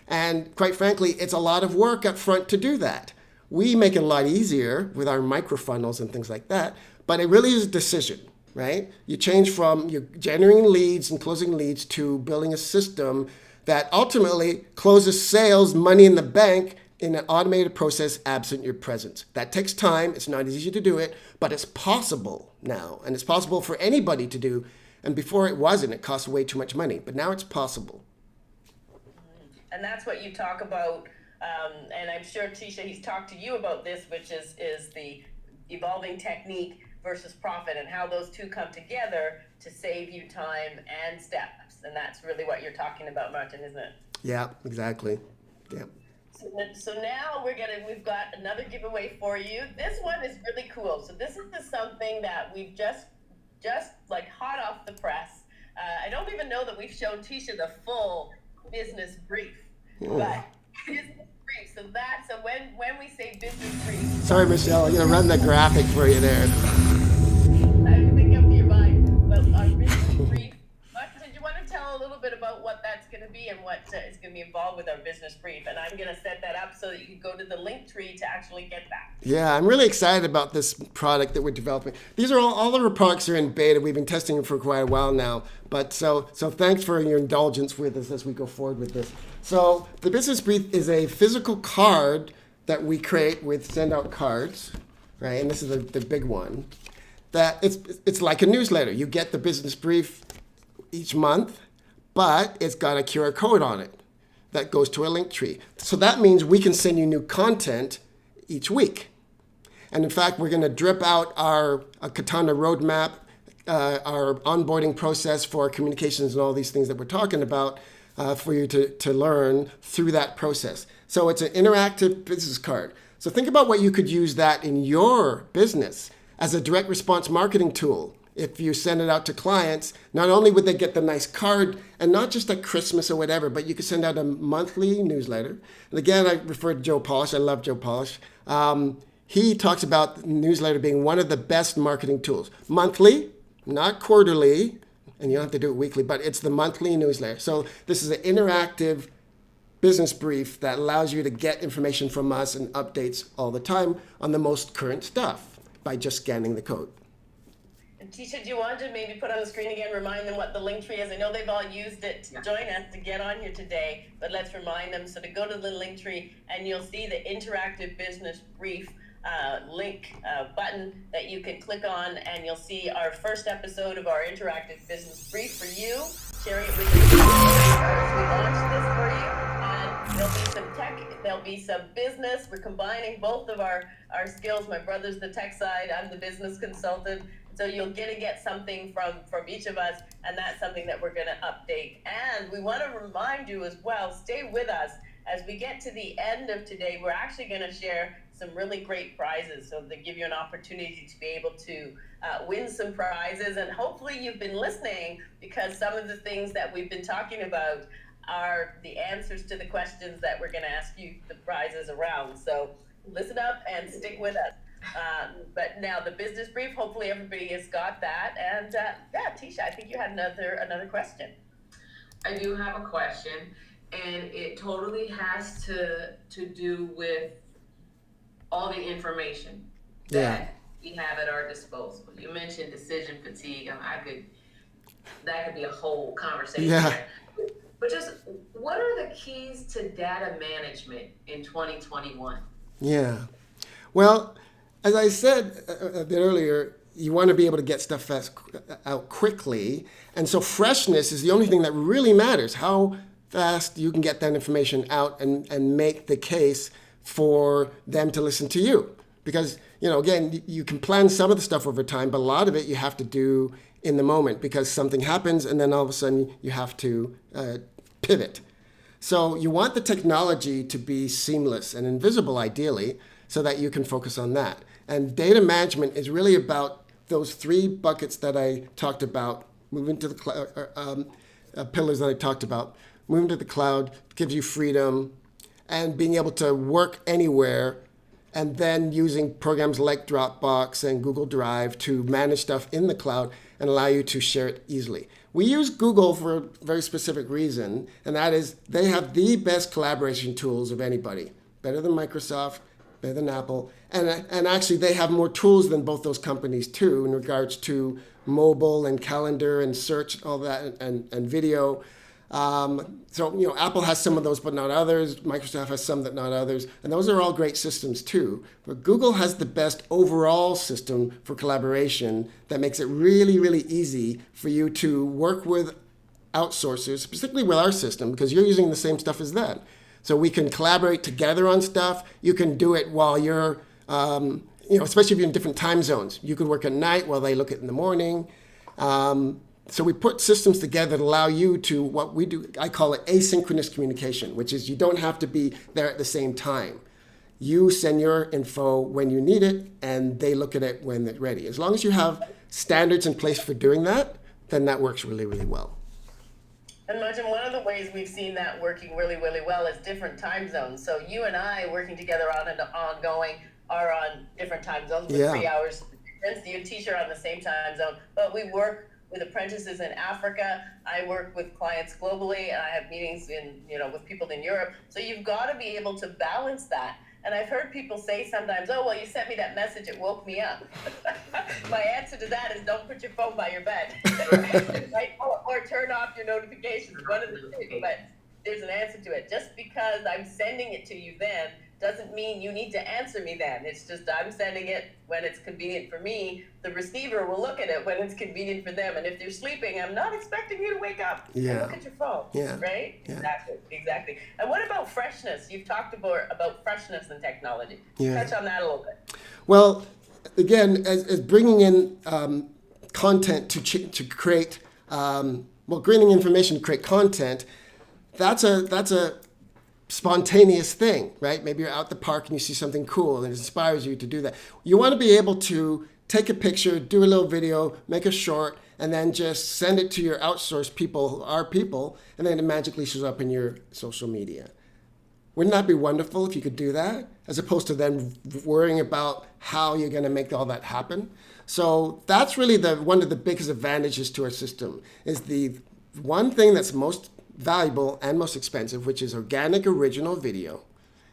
And quite frankly, it's a lot of work up front to do that. We make it a lot easier with our microfunnels and things like that, but it really is a decision, right? You change from you're generating leads and closing leads to building a system that ultimately closes sales, money in the bank, in an automated process absent your presence. That takes time. It's not easy to do it, but it's possible now. And it's possible for anybody to do. And before it wasn't. It cost way too much money. But now it's possible. And that's what you talk about. And I'm sure, Tisha, he's talked to you about this, which is the evolving technique versus profit, and how those two come together to save you time and steps. And that's really what you're talking about, Martin, isn't it? Yeah, exactly. Yeah. So now we've got another giveaway for you. This one is really cool. So this is something that we've just just like hot off the press. I don't even know that we've shown Tisha the full business brief, but business brief. So when we say business brief, Sorry, Michelle, I'm going to run the graphic for you there. I think up to your mind. But our business brief. Did you want to tell a little bit about what that's going to be and what is going to be involved with our business brief? And I'm going to set that up so that you can go to the link tree to actually get that. Yeah, I'm really excited about this product that we're developing. These are all of our products are in beta. We've been testing them for quite a while now. But so thanks for your indulgence with us as we go forward with this. So the business brief is a physical card that we create with send out cards, right? And this is the big one. That it's like a newsletter. You get the business brief each month, but it's got a QR code on it that goes to a link tree. So that means we can send you new content each week. And in fact, we're going to drip out our Katana roadmap, our onboarding process for communications and all these things that we're talking about for you to learn through that process. So it's an interactive business card. So think about what you could use that in your business as a direct response marketing tool. If you send it out to clients, not only would they get the nice card, and not just at Christmas or whatever, but you could send out a monthly newsletter. And again, I refer to Joe Polish. I love Joe Polish. He talks about the newsletter being one of the best marketing tools. Monthly, not quarterly, and you don't have to do it weekly, but it's the monthly newsletter. So this is an interactive business brief that allows you to get information from us and updates all the time on the most current stuff by just scanning the code. Tisha, do you want to maybe put on the screen again, remind them what the link tree is? I know they've all used it to join us to get on here today, but let's remind them. So to go to the link tree and you'll see the interactive business brief link button that you can click on, and you'll see our first episode of our interactive business brief for you, sharing it with you. We launched this for you, and there'll be some tech, there'll be some business. We're combining both of our skills. My brother's the tech side, I'm the business consultant. So you'll get something from each of us, and that's something that we're going to update. And we want to remind you as well, stay with us as we get to the end of today. We're actually going to share some really great prizes, so they give you an opportunity to be able to win some prizes. And hopefully you've been listening, because some of the things that we've been talking about are the answers to the questions that we're going to ask you the prizes around. So listen up and stick with us. But now the business brief, hopefully everybody has got that. And yeah, Tisha, I think you had another question. I do have a question, and it totally has to do with all the information that we have at our disposal. You mentioned decision fatigue. That could be a whole conversation. Yeah. But just what are the keys to data management in 2021? Yeah. Well, as I said a bit earlier, you want to be able to get stuff out quickly. And so freshness is the only thing that really matters, how fast you can get that information out and make the case for them to listen to you. Because, again, you can plan some of the stuff over time, but a lot of it you have to do in the moment because something happens and then all of a sudden you have to pivot. So you want the technology to be seamless and invisible, ideally, so that you can focus on that. And data management is really about those three buckets that I talked about, moving to the cloud, pillars that I talked about. Moving to the cloud gives you freedom and being able to work anywhere, and then using programs like Dropbox and Google Drive to manage stuff in the cloud and allow you to share it easily. We use Google for a very specific reason, and that is they have the best collaboration tools of anybody, better than Microsoft, better than Apple, and actually they have more tools than both those companies too in regards to mobile and calendar and search, all that, and video. So, Apple has some of those, but not others. Microsoft has some that not others. And those are all great systems too. But Google has the best overall system for collaboration that makes it really, really easy for you to work with outsourcers, particularly with our system, because you're using the same stuff as that. So we can collaborate together on stuff. You can do it while you're, especially if you're in different time zones. You could work at night while they look at it in the morning. So we put systems together that allow you to, what we do, I call it asynchronous communication, which is you don't have to be there at the same time. You send your info when you need it, and they look at it when it's ready. As long as you have standards in place for doing that, then that works really, really well. And Martin, one of the ways we've seen that working really, really well is different time zones. So you and I working together on an ongoing are on different time zones with 3 hours difference. You and Tisha are on the same time zone, but we work with apprentices in Africa. I work with clients globally, and I have meetings with people in Europe. So you've got to be able to balance that. And I've heard people say sometimes, oh, well, you sent me that message, it woke me up. My answer to that is don't put your phone by your bed, right? Or turn off your notifications, one of the two. But there's an answer to it. Just because I'm sending it to you then doesn't mean you need to answer me then. It's just I'm sending it when it's convenient for me. The receiver will look at it when it's convenient for them. And if they're sleeping, I'm not expecting you to wake up and look at your phone, right? Yeah. Exactly. And what about freshness? You've talked about freshness in technology. Touch on that a little bit. Well, again, as bringing in content to create, bringing information to create content, that's a spontaneous thing, right? Maybe you're out at the park and you see something cool and it inspires you to do that. You want to be able to take a picture, do a little video, make a short, and then just send it to your outsourced people, our people, and then it magically shows up in your social media. Wouldn't that be wonderful if you could do that, as opposed to then worrying about how you're going to make all that happen? So that's really one of the biggest advantages to our system, is the one thing that's most valuable and most expensive, which is organic original video.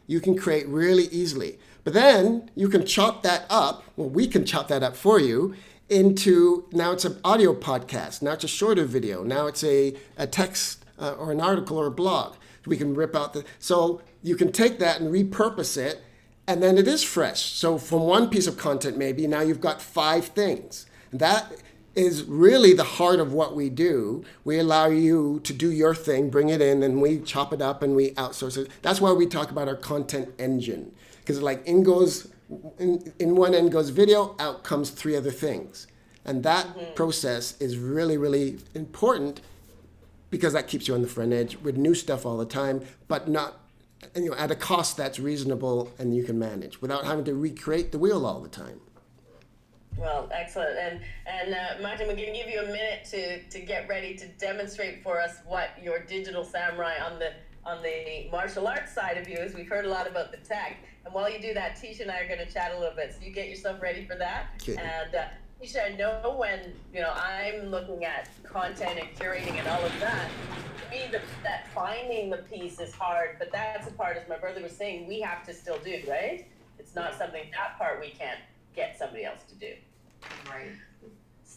You can create really easily. But then you can chop that up, we can chop that up for you, into, now it's an audio podcast, now it's a shorter video, now it's a text or an article or a blog. We can rip out so you can take that and repurpose it, and then it is fresh. So from one piece of content maybe, now you've got 5 things. That is really the heart of what we do. We allow you to do your thing, bring it in, and we chop it up and we outsource it. That's why we talk about our content engine. Because like in one end goes video, out comes 3 other things. And that process is really, really important, because that keeps you on the front edge with new stuff all the time, but not at a cost that's reasonable and you can manage without having to recreate the wheel all the time. Well, excellent. And Martin, we're going to give you a minute to get ready to demonstrate for us what your digital samurai on the martial arts side of you is. We've heard a lot about the tech. And while you do that, Tisha and I are going to chat a little bit. So you get yourself ready for that. Okay. And Tisha, I know when I'm looking at content and curating and all of that, to me that finding the piece is hard, but that's a part, as my brother was saying, we have to still do, right? It's not something, that part we can't get somebody else to do. Right.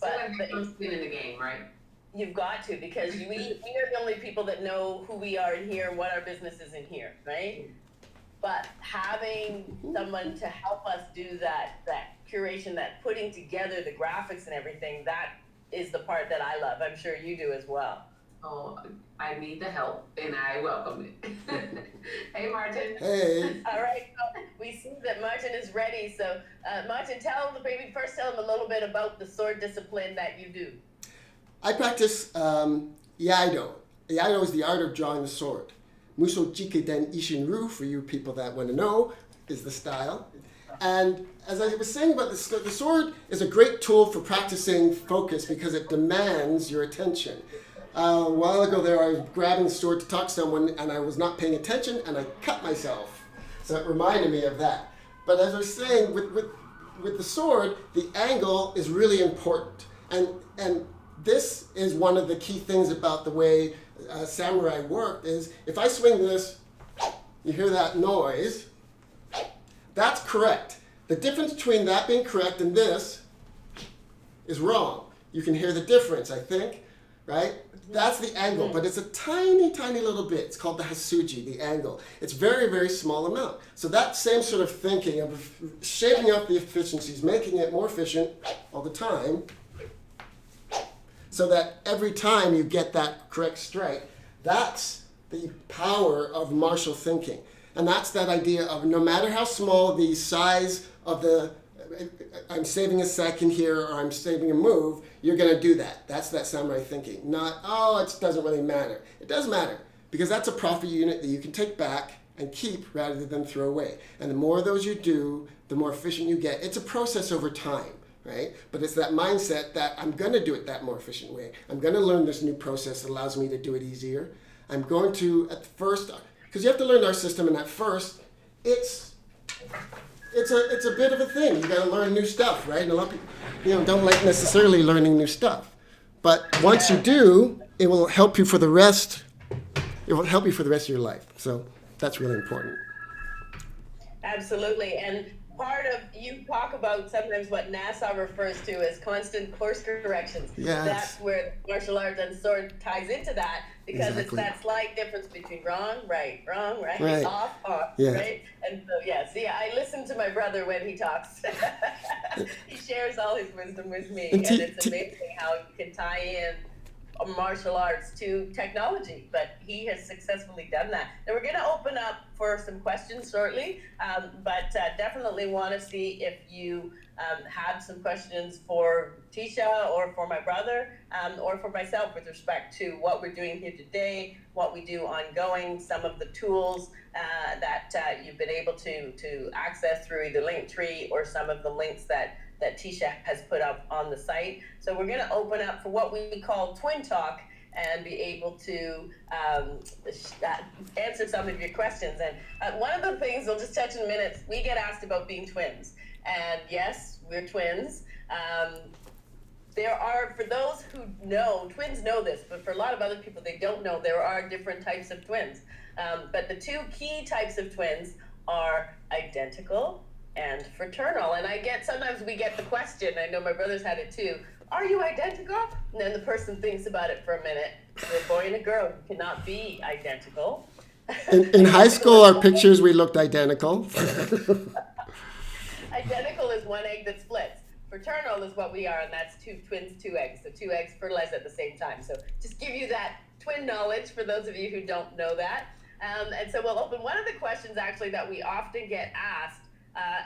But Skin in the game, right? You've got to, because we are the only people that know who we are in here, what our business is in here, right? But having someone to help us do that curation, that putting together the graphics and everything, that is the part that I love. I'm sure you do as well. Oh, I need the help, and I welcome it. Hey, Martin. Hey. All right, so we see that Martin is ready. So, Martin, tell them a little bit about the sword discipline that you do. I practice Iaido. Iaido is the art of drawing the sword. Muso Jikiden Ishinru, for you people that want to know, is the style. And as I was saying about the sword is a great tool for practicing focus because it demands your attention. A while ago there, I was grabbing the sword to talk to someone and I was not paying attention and I cut myself. So it reminded me of that. But as I was saying, with the sword, the angle is really important. And this is one of the key things about the way samurai worked is if I swing this, you hear that noise, that's correct. The difference between that being correct and this is wrong. You can hear the difference, I think, right? That's the angle, but it's a tiny, tiny little bit. It's called the hasuji, the angle. It's very, very small amount. So that same sort of thinking of shaving up the efficiencies, making it more efficient all the time, so that every time you get that correct strike, that's the power of martial thinking. And that's that idea of no matter how small the size of I'm saving a second here or I'm saving a move, you're going to do that. That's that samurai thinking. Not, it doesn't really matter. It does matter because that's a profit unit that you can take back and keep rather than throw away. And the more of those you do, the more efficient you get. It's a process over time, right? But it's that mindset that I'm going to do it that more efficient way. I'm going to learn this new process that allows me to do it easier. I'm going to, at first, because you have to learn our system, and at first, it's a bit of a thing. You got to learn new stuff, right? And a lot of people, don't like necessarily learning new stuff. But once you do, it will help you for the rest. It will help you for the rest of your life. So that's really important. Absolutely. And part of, you talk about sometimes what NASA refers to as constant course corrections. Yes. That's where martial arts and sword ties into that, because Exactly. it's that slight difference between wrong, right, Right. off, Yeah. right? And so, I listen to my brother when he talks. He shares all his wisdom with me, And and it's amazing how you can tie in martial arts to technology, but he has successfully done that. Now we're going to open up for some questions shortly, but definitely want to see if you have some questions for Tisha or for my brother or for myself with respect to what we're doing here today, what we do ongoing, some of the tools that you've been able to access through either Linktree or some of the links that Tisha has put up on the site. So we're going to open up for what we call Twin Talk and be able to answer some of your questions. And one of the things we'll just touch in a minute, we get asked about being twins. And yes, we're twins. There are, for those who know, twins know this, but for a lot of other people, they don't know there are different types of twins. But the two key types of twins are identical and fraternal. And sometimes we get the question, I know my brother's had it too, are you identical? And then the person thinks about it for a minute. We're a boy and a girl, you cannot be identical. In high school, our pictures, we looked identical. Identical is one egg that splits. Fraternal is what we are, and that's two twins, two eggs. So two eggs fertilize at the same time. So just give you that twin knowledge for those of you who don't know that. And so we'll open. One of the questions actually that we often get asked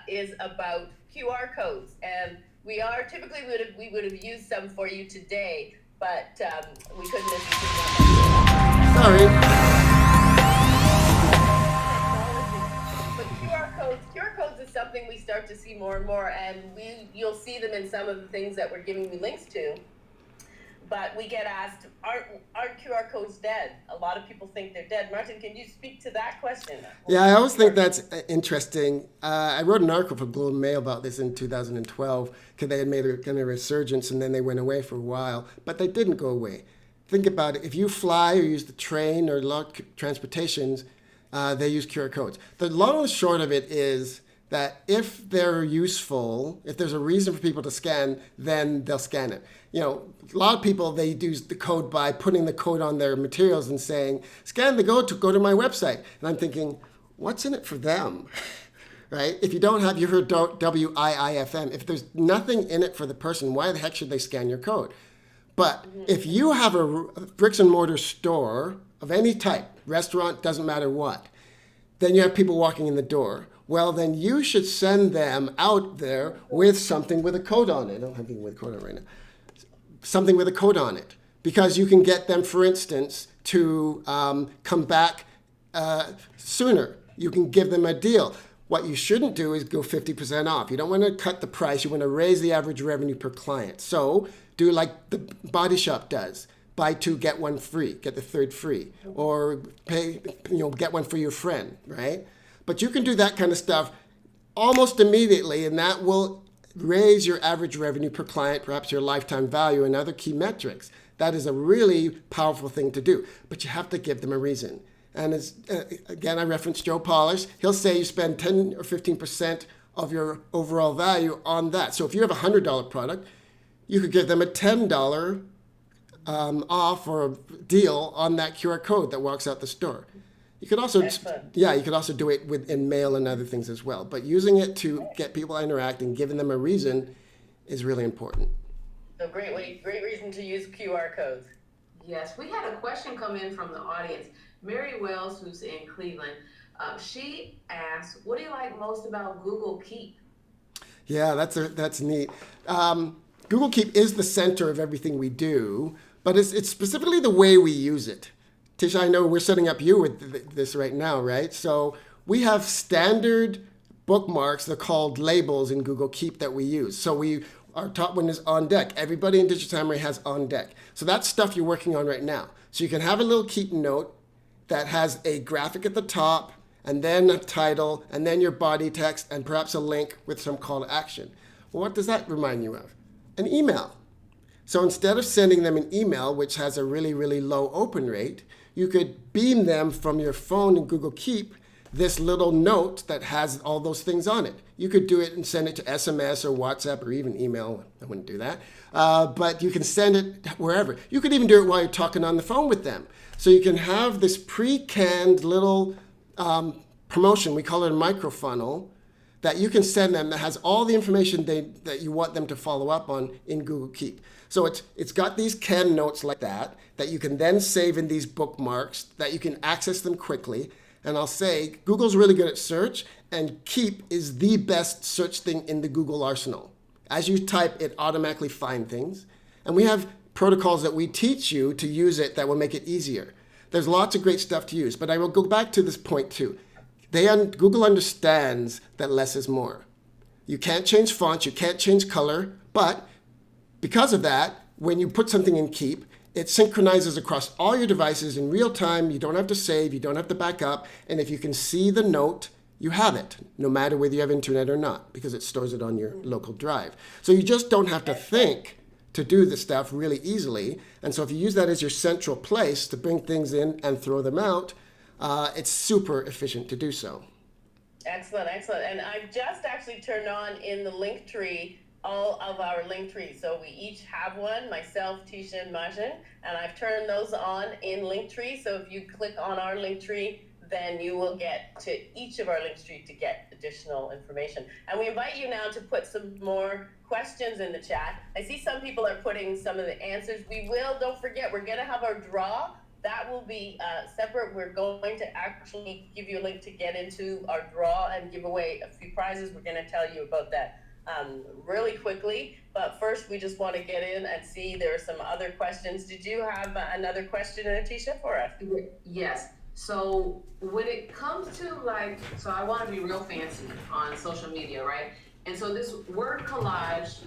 is about QR codes, and we would have used some for you today, but we couldn't necessarily. Sorry. But QR codes is something we start to see more and more, and you'll see them in some of the things that we're giving you links to. But we get asked, aren't QR codes dead? A lot of people think they're dead. Martin, can you speak to that question? Yeah, I always think that's interesting. I wrote an article for Globe and Mail about this in 2012 because they had made a kind of resurgence and then they went away for a while, but they didn't go away. Think about it. If you fly or use the train or a lot of transportations, they use QR codes. The long and short of it is that if they're useful, if there's a reason for people to scan, then they'll scan it. A lot of people, they use the code by putting the code on their materials and saying, scan the code to go to my website. And I'm thinking, what's in it for them? Right? If you don't have, you heard WIIFM, if there's nothing in it for the person, why the heck should they scan your code? But if you have a bricks and mortar store of any type, restaurant, doesn't matter what, then you have people walking in the door. Well, then you should send them out there with something with a code on it. I don't have anything with a code on it right now. Something with a code on it. Because you can get them, for instance, to come back sooner. You can give them a deal. What you shouldn't do is go 50% off. You don't want to cut the price. You want to raise the average revenue per client. So do like the Body Shop does. Buy two, get one free. Get the third free. Or pay, get one for your friend, right? But you can do that kind of stuff almost immediately, and that will raise your average revenue per client, perhaps your lifetime value, and other key metrics. That is a really powerful thing to do, but you have to give them a reason. And again, I referenced Joe Polish. He'll say you spend 10 or 15% of your overall value on that. So if you have a $100 product, you could give them a $10 off or a deal on that QR code that walks out the store. You could also, you could also do it in mail and other things as well. But using it to get people to interact and giving them a reason is really important. So great reason to use QR codes. Yes, we had a question come in from the audience. Mary Wells, who's in Cleveland, she asked, "What do you like most about Google Keep?" Yeah, that's neat. Google Keep is the center of everything we do, but it's specifically the way we use it. Tisha, I know we're setting up you with this right now, right? So we have standard bookmarks. They're called labels in Google Keep that we use. So our top one is on deck. Everybody in Digital Samurai has on deck. So that's stuff you're working on right now. So you can have a little Keep note that has a graphic at the top, and then a title, and then your body text, and perhaps a link with some call to action. Well, what does that remind you of? An email. So instead of sending them an email, which has a really, really low open rate, you could beam them from your phone in Google Keep this little note that has all those things on it. You could do it and send it to SMS or WhatsApp or even email. I wouldn't do that. But you can send it wherever. You could even do it while you're talking on the phone with them. So you can have this pre-canned little promotion, we call it a microfunnel, that you can send them that has all the information that you want them to follow up on in Google Keep. So it's got these canned notes like that you can then save in these bookmarks, that you can access them quickly. And I'll say, Google's really good at search, and Keep is the best search thing in the Google arsenal. As you type, it automatically finds things. And we have protocols that we teach you to use it that will make it easier. There's lots of great stuff to use, but I will go back to this point too. Google understands that less is more. You can't change fonts, you can't change color, but because of that, when you put something in Keep, it synchronizes across all your devices in real time. You don't have to save, you don't have to back up, and if you can see the note, you have it, no matter whether you have internet or not, because it stores it on your local drive. So you just don't have to think to do this stuff really easily, and so if you use that as your central place to bring things in and throw them out, it's super efficient to do so. Excellent, excellent. And I've just actually turned on in the link tree all of our link trees. So we each have one, myself, Tisha, and Majin, and I've turned those on in Linktree. So if you click on our Linktree, then you will get to each of our Linktree to get additional information. And we invite you now to put some more questions in the chat. I see some people are putting some of the answers. Don't forget, we're gonna have our draw. That will be separate. We're going to actually give you a link to get into our draw and give away a few prizes. We're gonna tell you about that really quickly, but first we just want to get in and see there are some other questions. Did you have another question, Atisha, for us? Yes. So when it comes to so I want to be real fancy on social media, right? And so this word collage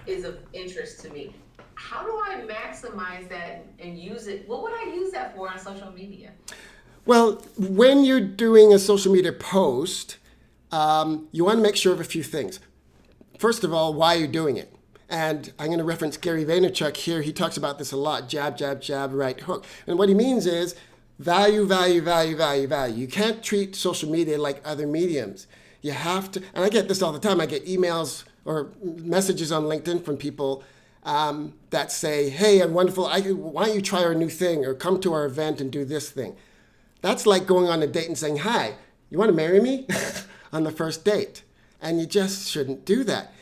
is of interest to me. How do I maximize that and use it? What would I use that for on social media? Well, when you're doing a social media post, you want to make sure of a few things. First of all, why you're doing it. And I'm going to reference Gary Vaynerchuk here. He talks about this a lot, jab, jab, jab, right hook. And what he means is value, value, value, value, value. You can't treat social media like other mediums. You have to, and I get this all the time. I get emails or messages on LinkedIn from people that say, hey, I'm wonderful. Why don't you try our new thing or come to our event and do this thing? That's like going on a date and saying, hi, you want to marry me? On the first date. And you just shouldn't do that.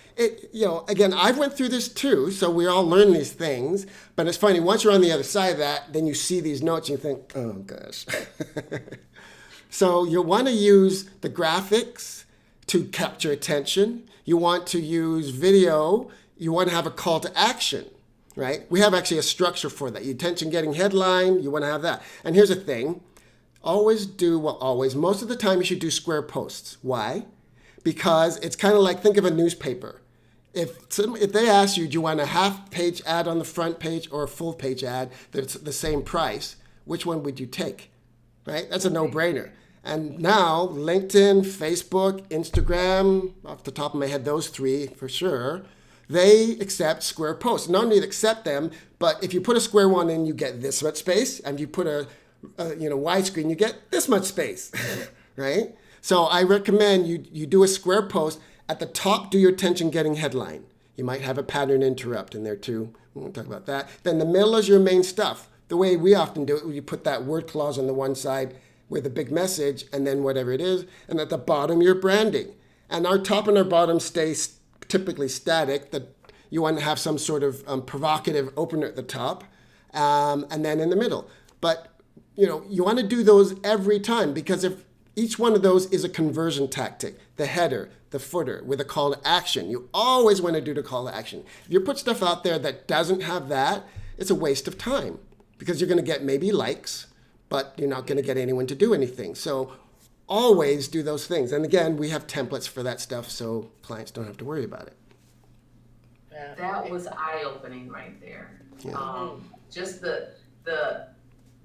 Again, I've went through this too, so we all learn these things, but it's funny, once you're on the other side of that, then you see these notes and you think, oh gosh. So you want to use the graphics to capture attention. You want to use video. You want to have a call to action, right? We have actually a structure for that. Your attention-getting headline, you want to have that. And here's the thing. Most of the time you should do square posts. Why? Because it's kind of like, think of a newspaper. If they ask you, do you want a half-page ad on the front page or a full-page ad that's the same price, which one would you take, right? That's a no-brainer. And now LinkedIn, Facebook, Instagram, off the top of my head, those three for sure, they accept square posts. Not only accept them, but if you put a square one in, you get this much space, and you put a widescreen, you get this much space, right? So I recommend you do a square post. At the top, do your attention-getting headline. You might have a pattern interrupt in there too. We won't talk about that. Then the middle is your main stuff. The way we often do it, you put that word clause on the one side with a big message, and then whatever it is. And at the bottom, your branding. And our top and our bottom stay typically static. You want to have some sort of provocative opener at the top, and then in the middle. But you want to do those every time, because if each one of those is a conversion tactic, the header, the footer, with a call to action. You always want to do the call to action. If you put stuff out there that doesn't have that, it's a waste of time. because you're going to get maybe likes, but you're not going to get anyone to do anything. So always do those things. And again, we have templates for that stuff, so clients don't have to worry about it. Yeah. That was eye-opening right there. Yeah. Just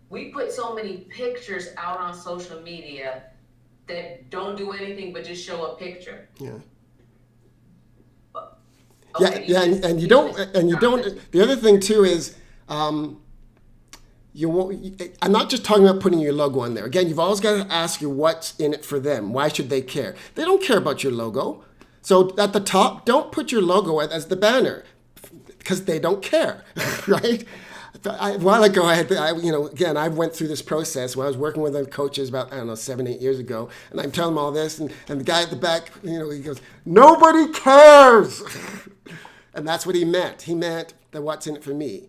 we put so many pictures out on social media that don't do anything but just show a picture. Yeah. Okay, And you don't. The other thing too is, you won't. I'm not just talking about putting your logo on there. Again, you've always got to ask you what's in it for them. Why should they care? They don't care about your logo. So at the top, don't put your logo as the banner, because they don't care, right? A while ago, I went through this process when I was working with coaches about, 7, 8 years ago, and I'm telling them all this, and the guy at the back, he goes, "Nobody cares," and that's what he meant. He meant that what's in it for me.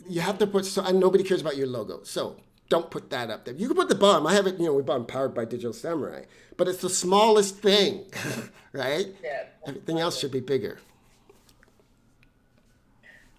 You have to put, and nobody cares about your logo, so don't put that up there. You can put the bottom. I have it, we bought Powered by Digital Samurai, but it's the smallest thing, right? Yeah. Everything else should be bigger.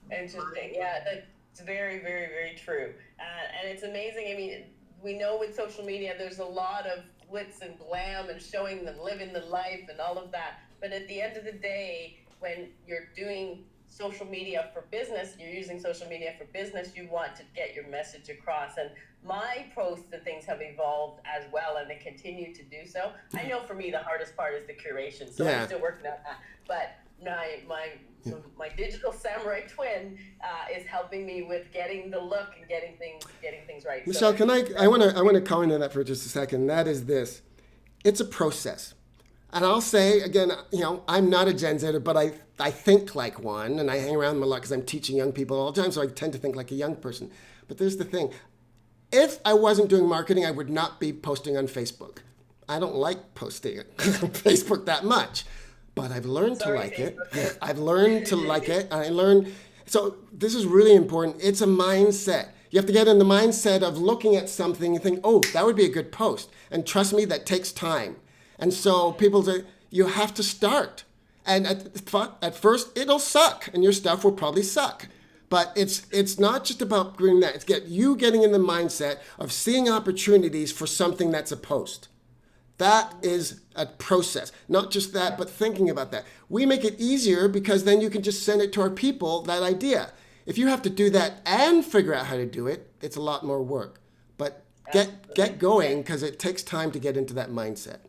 Interesting. Yeah, that's very, very, very true. And it's amazing. I mean, we know with social media, there's a lot of glitz and glam and showing them living the life and all of that. But at the end of the day, when you're doing social media for business, you're using social media for business, you want to get your message across. And my posts and things have evolved as well, and they continue to do so. I know for me, the hardest part is the curation, so I'm still working on that. But my digital samurai twin is helping me with getting the look and getting things right. Michelle, I want to comment on that for just a second. That is this. It's a process. And I'll say, again, I'm not a Gen Zer, but I think like one, and I hang around them a lot because I'm teaching young people all the time, so I tend to think like a young person. But there's the thing. If I wasn't doing marketing, I would not be posting on Facebook. I don't like posting on Facebook that much, but I've learned to like it. I've learned to like it. So this is really important. It's a mindset. You have to get in the mindset of looking at something and think, oh, that would be a good post. And trust me, that takes time. And so people say, you have to start. And at first, it'll suck, and your stuff will probably suck. But it's not just about doing that. It's getting in the mindset of seeing opportunities for something that's a post. That is a process. Not just that, but thinking about that. We make it easier because then you can just send it to our people, that idea. If you have to do that and figure out how to do it, it's a lot more work. But get going, because it takes time to get into that mindset.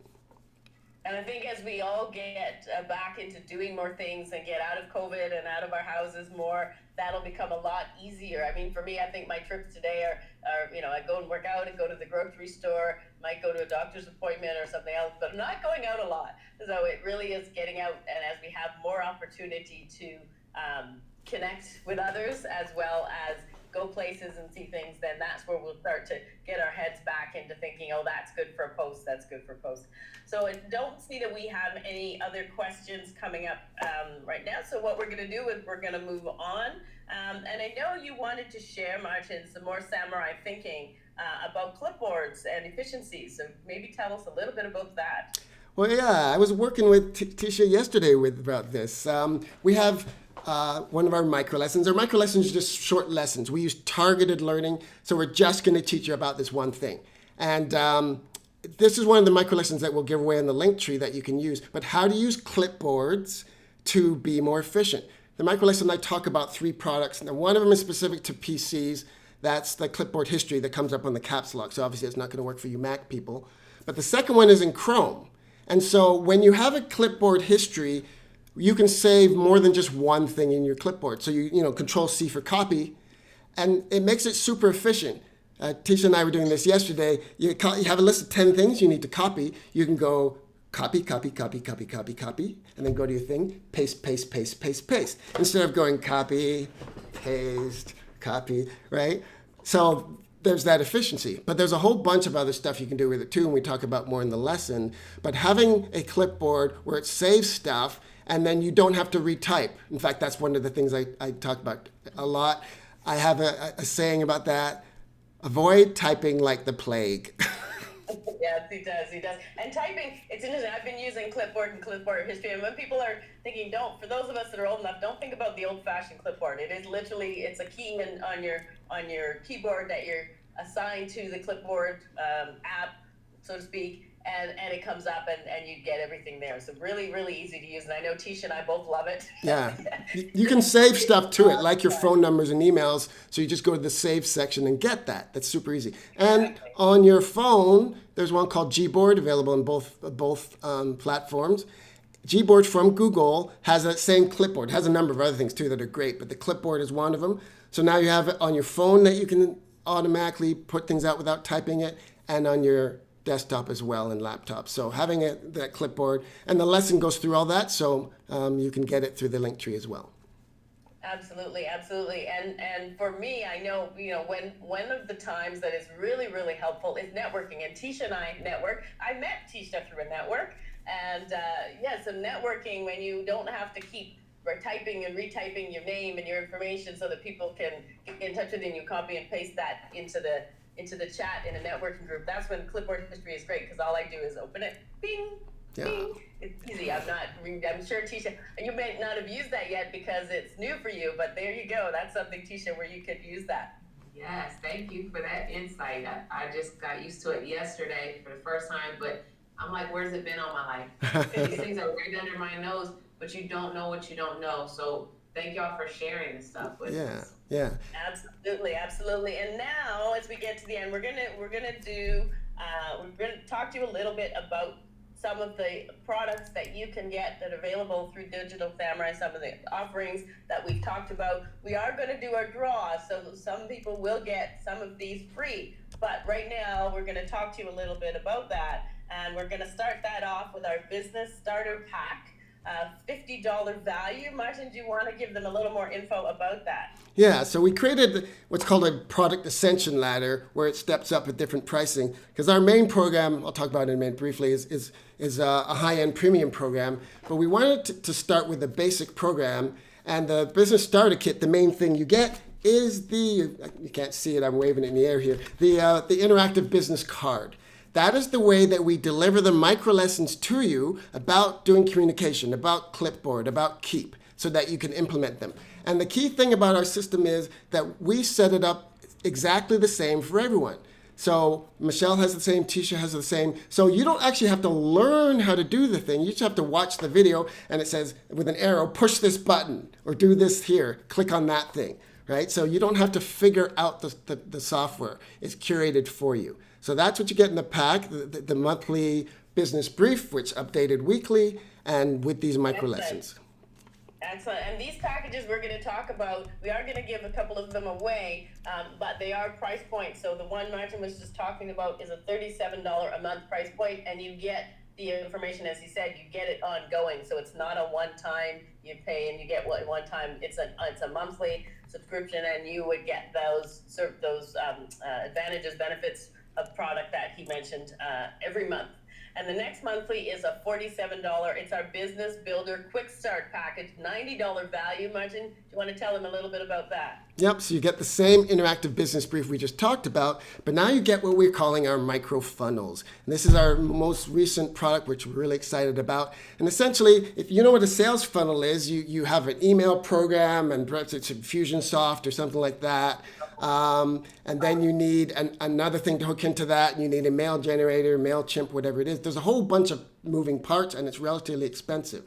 And I think as we all get back into doing more things and get out of COVID and out of our houses more, that'll become a lot easier. I mean, for me, I think my trips today are I go and work out and go to the grocery store, might go to a doctor's appointment or something else, but I'm not going out a lot. So it really is getting out, and as we have more opportunity to connect with others as well as go places and see things, then that's where we'll start to get our heads back into thinking, oh, that's good for a post, that's good for a post. So I don't see that we have any other questions coming up right now. So what we're going to do is we're going to move on. And I know you wanted to share, Martin, some more samurai thinking about clipboards and efficiencies. So maybe tell us a little bit about that. Well, yeah, I was working with Tisha yesterday about this. We have one of our micro lessons. Our micro lessons are just short lessons. We use targeted learning, so we're just going to teach you about this one thing. And this is one of the micro lessons that we'll give away in the link tree that you can use. But how to use clipboards to be more efficient. The micro lesson, I talk about 3 products. Now, one of them is specific to PCs. That's the clipboard history that comes up on the caps lock. So obviously, it's not going to work for you Mac people. But the second one is in Chrome. And so when you have a clipboard history, you can save more than just one thing in your clipboard. So you Control C for copy, and it makes it super efficient. Tisha and I were doing this yesterday. You have a list of 10 things you need to copy. You can go copy, copy, copy, copy, copy, copy, and then go to your thing, paste, paste, paste, paste, paste. Instead of going copy, paste, copy, right? So there's that efficiency. But there's a whole bunch of other stuff you can do with it too, and we talk about more in the lesson. But having a clipboard where it saves stuff, and then you don't have to retype. In fact, that's one of the things I talk about a lot. I have a saying about that. Avoid typing like the plague. Yes, he does. He does. And typing, it's interesting. I've been using clipboard and clipboard history. And when people are thinking, don't, for those of us that are old enough, don't think about the old-fashioned clipboard. It is literally, it's a key on your keyboard that you're assigned to the clipboard app, so to speak. And it comes up and you get everything there. So really, really easy to use. And I know Tisha and I both love it. Yeah. You can save stuff to it, like your phone numbers and emails. So you just go to the save section and get that. That's super easy. And on your phone, there's one called Gboard, available on both platforms. Gboard from Google has that same clipboard. It has a number of other things too that are great, but the clipboard is one of them. So now you have it on your phone that you can automatically put things out without typing it, and on your desktop as well and laptop. So having that clipboard, and the lesson goes through all that, so you can get it through the link tree as well. Absolutely, absolutely. And for me, I know, when one of the times that is really, really helpful is networking. And Tisha and I network. I met Tisha through a network. And so networking, when you don't have to keep typing and retyping your name and your information so that people can get in touch with you and you copy and paste that into the chat in a networking group, that's when clipboard history is great, because all I do is open it, bing, bing. It's easy. I'm sure, Tisha, you may not have used that yet because it's new for you, but there you go. That's something, Tisha, where you could use that. Yes, thank you for that insight. I just got used to it yesterday for the first time, but I'm like, where's it been all my life? These things are right under my nose, but you don't know what you don't know. So thank y'all for sharing this stuff with us. Yeah. Absolutely, absolutely. And now, as we get to the end, we're gonna talk to you a little bit about some of the products that you can get that are available through Digital Samurai, some of the offerings that we've talked about. We are going to do our draw, so some people will get some of these free. But right now, we're going to talk to you a little bit about that. And we're going to start that off with our Business Starter Pack. $50 value. Martin, do you want to give them a little more info about that? Yeah, so we created what's called a product ascension ladder, where it steps up at different pricing. Because our main program, I'll talk about it in a minute briefly, is a high-end premium program. But we wanted to start with a basic program. And the Business Starter Kit, the main thing you get is you can't see it, I'm waving it in the air here, the interactive business card. That is the way that we deliver the micro lessons to you about doing communication, about clipboard, about Keep, so that you can implement them. And the key thing about our system is that we set it up exactly the same for everyone. So Michelle has the same, Tisha has the same. So you don't actually have to learn how to do the thing. You just have to watch the video, and it says with an arrow, push this button or do this here, click on that thing, right? So you don't have to figure out the software. It's curated for you. So that's what you get in the pack, the monthly business brief, which updated weekly, and with these micro lessons. Excellent. And these packages we're going to talk about, we are going to give a couple of them away, but they are price points. So the one Martin was just talking about is a $37 a month price point, and you get the information, as he said, you get it ongoing. So it's not a one-time you pay and you get one time. It's a monthly subscription, and you would get those advantages, benefits of product that he mentioned every month. And the next monthly is a $47. It's our Business Builder Quick Start Package, $90 value. Martin, do you want to tell them a little bit about that? Yep, so you get the same interactive business brief we just talked about, but now you get what we're calling our micro funnels. And this is our most recent product, which we're really excited about. And essentially, if you know what a sales funnel is, you have an email program, and perhaps it's Infusionsoft or something like that. And then you need another thing to hook into that. And you need a mail generator, MailChimp, whatever it is. There's a whole bunch of moving parts, and it's relatively expensive.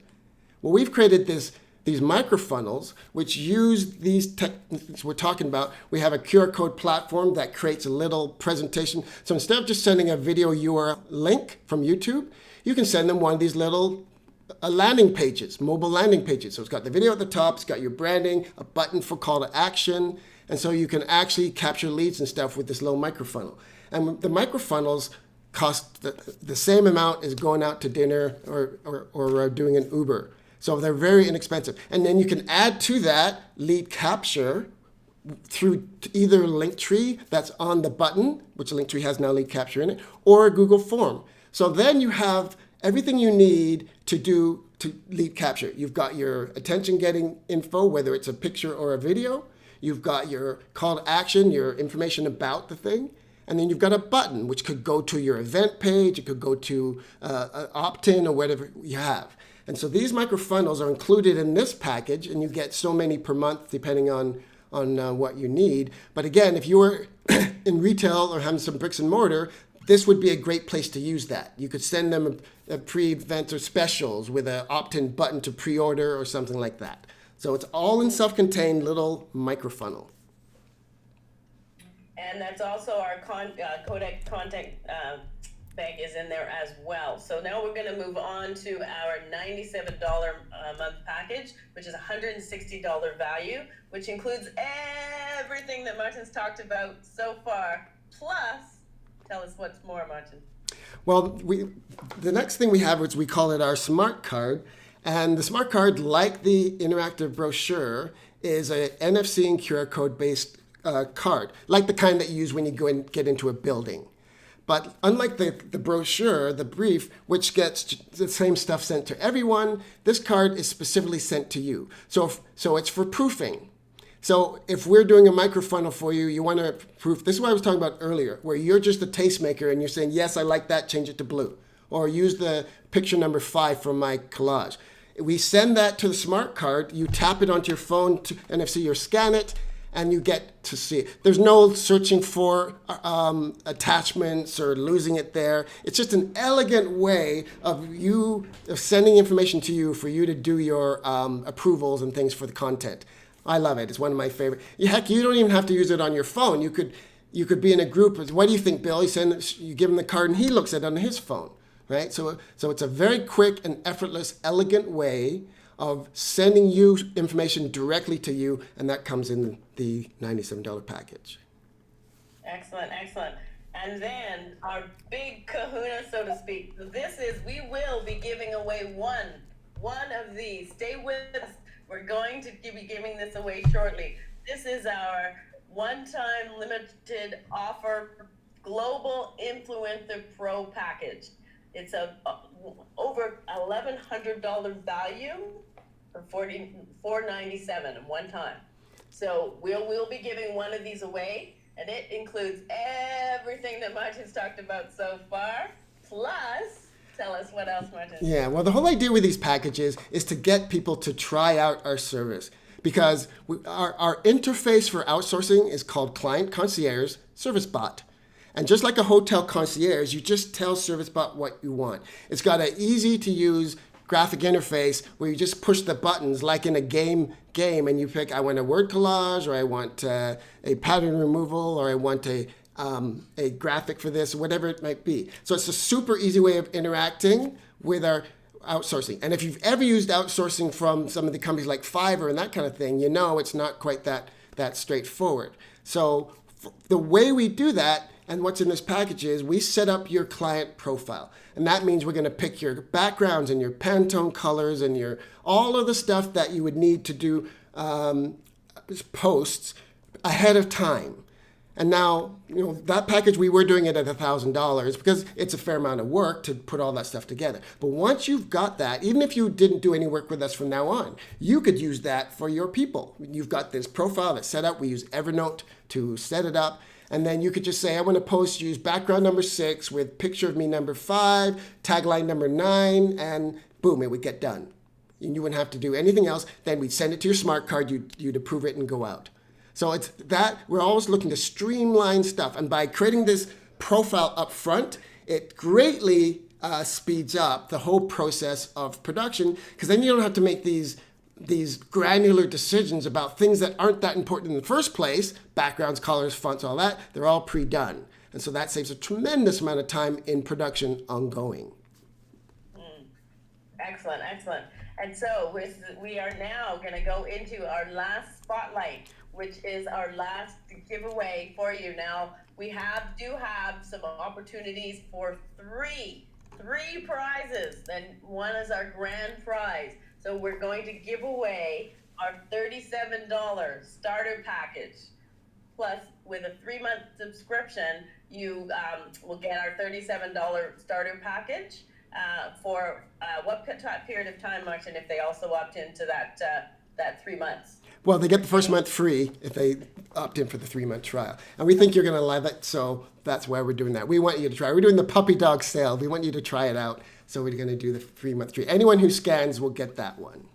Well, we've created these microfunnels, which use these techniques we're talking about. We have a QR code platform that creates a little presentation. So instead of just sending a video URL link from YouTube, you can send them one of these little landing pages, mobile landing pages. So it's got the video at the top, it's got your branding, a button for call to action. And so you can actually capture leads and stuff with this little microfunnel. And the microfunnels cost the same amount as going out to dinner or doing an Uber. So they're very inexpensive. And then you can add to that lead capture through either Linktree that's on the button, which Linktree has now lead capture in it, or a Google form. So then you have everything you need to lead capture. You've got your attention getting info, whether it's a picture or a video. You've got your call to action, your information about the thing. And then you've got a button, which could go to your event page, it could go to opt-in or whatever you have. And so these microfunnels are included in this package, and you get so many per month depending on what you need. But again, if you were in retail or having some bricks and mortar, this would be a great place to use that. You could send them a pre-event or specials with an opt-in button to pre-order or something like that. So it's all in self-contained little microfunnel. And that's also our Kodak content bank is in there as well. So now we're going to move on to our $97 a month package, which is $160 value, which includes everything that Martin's talked about so far. Plus, tell us what's more, Martin. Well, the next thing we have is we call it our smart card. And the smart card, like the interactive brochure, is a NFC and QR code based card, like the kind that you use when you go and get into a building. But unlike the brochure, the brief, which gets the same stuff sent to everyone, this card is specifically sent to you. So it's for proofing. So if we're doing a microfunnel for you, you want to proof. This is what I was talking about earlier, where you're just a tastemaker and you're saying, yes, I like that, change it to blue. Or use the picture number 5 from my collage. We send that to the smart card, you tap it onto your phone to NFC or scan it, and you get to see it. There's no searching for attachments or losing it there. It's just an elegant way of sending information to you for you to do your approvals and things for the content. I love it. It's one of my favorite. Heck, you don't even have to use it on your phone. You could be in a group. What do you think, Bill? You give him the card and he looks at it on his phone, right? So it's a very quick and effortless, elegant way of sending you information directly to you, and that comes in the $97 package. Excellent, excellent. And then our big kahuna, so to speak. We will be giving away one of these. Stay with us. We're going to be giving this away shortly. This is our one-time limited offer Global Influencer Pro package. It's a over $1,100 value for $497 at one time. So we'll be giving one of these away, and it includes everything that Martin's talked about so far. Plus, tell us what else, Martin. Yeah, well, the whole idea with these packages is to get people to try out our service, because our interface for outsourcing is called Client Concierge Service Bot. And just like a hotel concierge, you just tell ServiceBot what you want. It's got an easy-to-use graphic interface where you just push the buttons like in a game, and you pick, I want a word collage, or I want a pattern removal, or I want a graphic for this, whatever it might be. So it's a super easy way of interacting with our outsourcing. And if you've ever used outsourcing from some of the companies like Fiverr and that kind of thing, you know it's not quite that straightforward. So the way we do that, and what's in this package is we set up your client profile. And that means we're going to pick your backgrounds and your Pantone colors and all of the stuff that you would need to do posts ahead of time. And now, that package, we were doing it at $1,000 because it's a fair amount of work to put all that stuff together. But once you've got that, even if you didn't do any work with us from now on, you could use that for your people. You've got this profile that's set up. We use Evernote to set it up. And then you could just say, I want to use background number 6 with picture of me number 5, tagline number 9, and boom, it would get done. And you wouldn't have to do anything else. Then we'd send it to your smart card, you'd approve it and go out. So it's that we're always looking to streamline stuff. And by creating this profile up front, it greatly speeds up the whole process of production, because then you don't have to make these granular decisions about things that aren't that important in the first place, backgrounds, colors, fonts, all that. They're all pre-done. And so that saves a tremendous amount of time in production ongoing. Excellent, excellent. And so we are now going to go into our last spotlight, which is our last giveaway for you. Now, we do have some opportunities for three prizes, and one is our grand prize. So we're going to give away our $37 starter package. Plus, with a 3-month subscription, you will get our $37 starter package for what period of time, Martin, if they also opt into that that 3 months. Well, they get the first month free if they opt in for the 3-month trial. And we think you're going to love it, so that's why we're doing that. We want you to try. We're doing the puppy dog sale. We want you to try it out, so we're going to do the 3-month tree. Anyone who scans will get that one.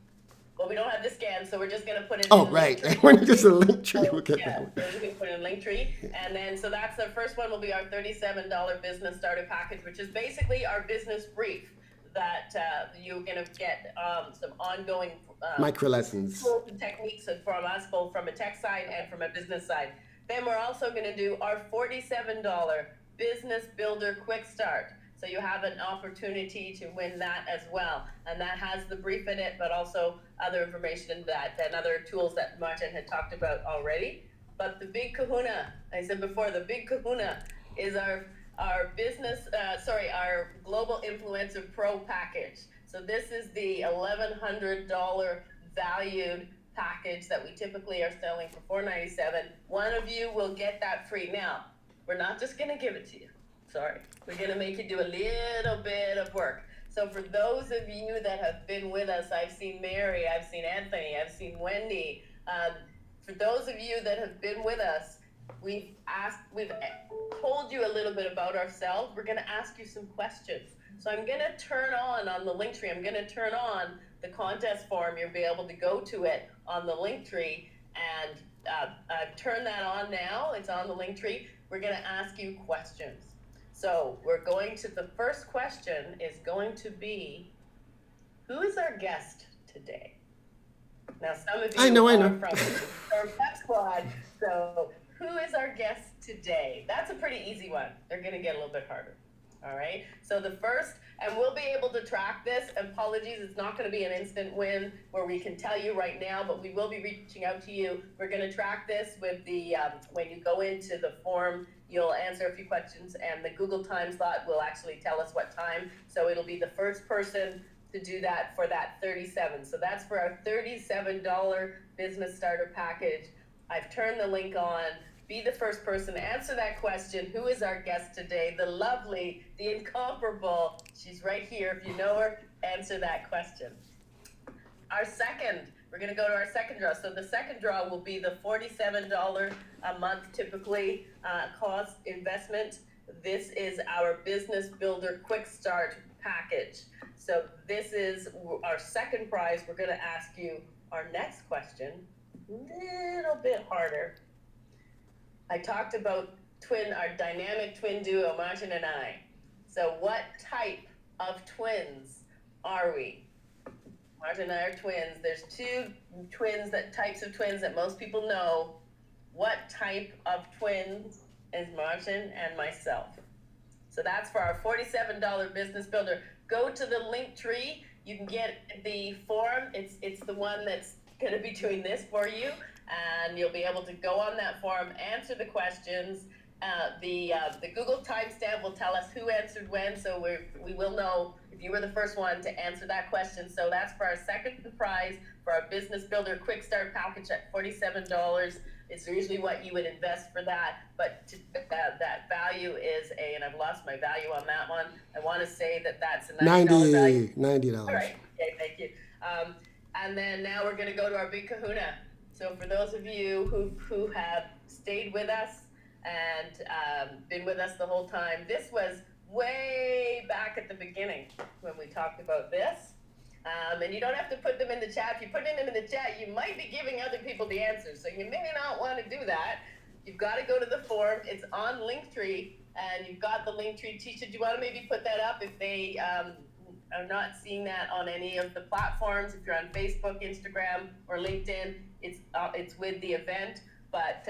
Well, we don't have the scan, so we're just going to put it Oh, in right. the link When it's just a link tree, tree. we'll get Yeah, that one. so we can put it in link tree. And then, so that's the first one will be our $37 business starter package, which is basically our business brief that you're going to get some ongoing Micro lessons. tools and techniques from us, both from a tech side and from a business side. Then we're also going to do our $47 business builder quick start. So you have an opportunity to win that as well. And that has the brief in it, but also other information in that and other tools that Martin had talked about already. But the big kahuna, I said before, the big kahuna is our our Global Influencer Pro package. So this is the $1,100 valued package that we typically are selling for $497. One of you will get that free. Now, we're not just gonna give it to you. Sorry, we're gonna make you do a little bit of work. So for those of you that have been with us, I've seen Mary, I've seen Anthony, I've seen Wendy. For those of you that have been with us, we've told you a little bit about ourselves. We're gonna ask you some questions. So I'm gonna turn on the link tree, I'm gonna turn on the contest form. You'll be able to go to it on the link tree, and I've turned that on now. It's on the link tree. We're gonna ask you questions. So we're going to, the first question is going to be, who is our guest today? Now, some of you I know. from Pep Squad, so who is our guest today? That's a pretty easy one. They're gonna get a little bit harder. All right, so the first, and we'll be able to track this. Apologies, it's not going to be an instant win where we can tell you right now, but we will be reaching out to you. We're going to track this with the, when you go into the form, you'll answer a few questions, and the Google time slot will actually tell us what time. So it'll be the first person to do that for that 37. So that's for our $37 business starter package. I've turned the link on. Be the first person to answer that question. Who is our guest today? The lovely, the incomparable, she's right here. If you know her, answer that question. We're gonna go to our second draw. So the second draw will be the $47 a month typically cost investment. This is our Business Builder Quick Start package. So this is our second prize. We're gonna ask you our next question, a little bit harder. I talked about our dynamic twin duo, Martin and I. So what type of twins are we? Martin and I are twins. There's two types of twins that most people know. What type of twins is Martin and myself? So that's for our $47 business builder. Go to the link tree. You can get the form. It's the one that's gonna be doing this for you. And you'll be able to go on that form, answer the questions. The Google timestamp will tell us who answered when, so we will know if you were the first one to answer that question. So that's for our second prize for our Business Builder Quick Start package at $47. It's usually what you would invest for that, but that value is and I've lost my value on that one. I want to say that's a $90 value. $90. All right, okay, thank you. And then now we're going to go to our big kahuna. So for those of you who have stayed with us and been with us the whole time, this was way back at the beginning when we talked about this. And you don't have to put them in the chat. If you put them in the chat, you might be giving other people the answers. So you may not want to do that. You've got to go to the form. It's on Linktree, and you've got the Linktree. Tisha, do you want to maybe put that up if they are not seeing that on any of the platforms? If you're on Facebook, Instagram, or LinkedIn, it's with the event, but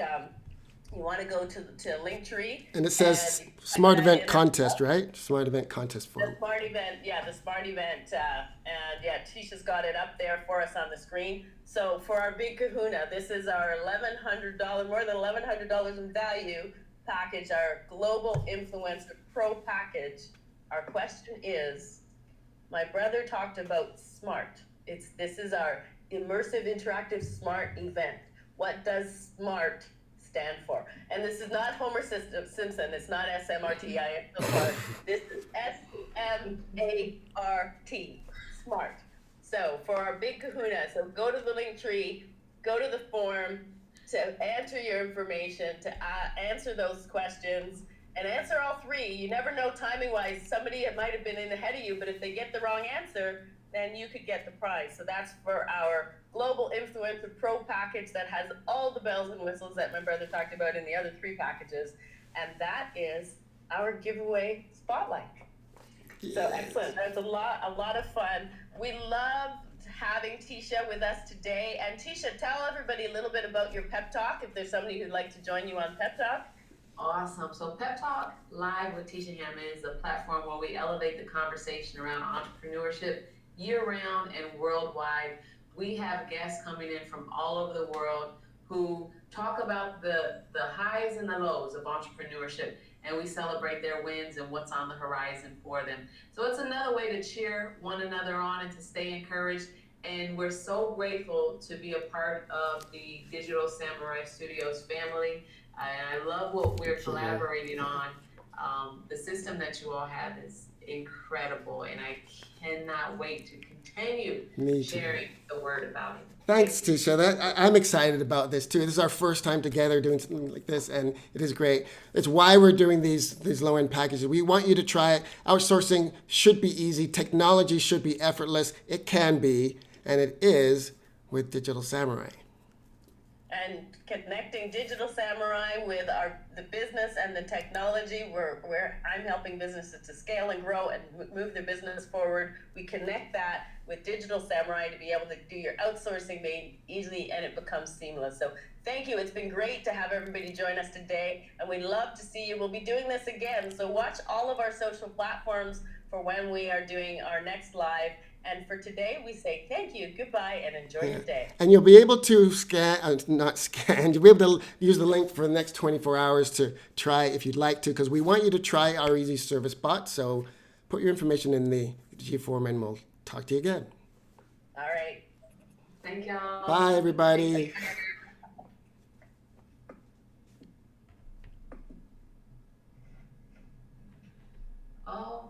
you want to go to Linktree. And it says Smart Event Contest, right? Smart Event Contest form. The Smart Event, the Smart Event, and Tisha's got it up there for us on the screen. So for our big kahuna, this is our $1,100, more than $1,100 in value package, our Global Influencer Pro package. Our question is, my brother talked about SMART. This is our immersive interactive SMART event. What does SMART stand for? And this is not Homer Simpson. It's not SMRT. This is SMART. SMART. So for our big kahuna, so go to the link tree, go to the form to enter your information, to answer those questions, and answer all three. You never know timing wise, somebody might have been in ahead of you, but if they get the wrong answer, then you could get the prize. So that's for our Global Influencer Pro package that has all the bells and whistles that my brother talked about in the other 3 packages. And that is our giveaway spotlight. So excellent. That's a lot of fun. We love having Tisha with us today. And Tisha, tell everybody a little bit about your pep talk if there's somebody who'd like to join you on pep talk. Awesome. So Pep Talk Live with Tisha Hammond is a platform where we elevate the conversation around entrepreneurship year-round and worldwide. We have guests coming in from all over the world who talk about the highs and the lows of entrepreneurship, and we celebrate their wins and what's on the horizon for them. So it's another way to cheer one another on and to stay encouraged. And we're so grateful to be a part of the Digital Samurai Studios family. I love what we're collaborating on. The system that you all have is incredible, and I cannot wait to continue sharing the word about it. Thanks, Tisha. I'm excited about this too. This is our first time together doing something like this, and it is great. It's why we're doing these low-end packages. We want you to try it. Outsourcing should be easy. Technology should be effortless. It can be, and it is with Digital Samurai. And connecting Digital Samurai with the business and the technology, where I'm helping businesses to scale and grow and move their business forward. We connect that with Digital Samurai to be able to do your outsourcing made easily, and it becomes seamless. So thank you. It's been great to have everybody join us today, and we'd love to see you. We'll be doing this again. So watch all of our social platforms for when we are doing our next live. And for today, we say thank you, goodbye, and enjoy your day. And you'll be able to you'll be able to use the link for the next 24 hours to try if you'd like to, because we want you to try our easy service bot. So put your information in the G form and we'll talk to you again. All right. Thank y'all. Bye, everybody. Oh.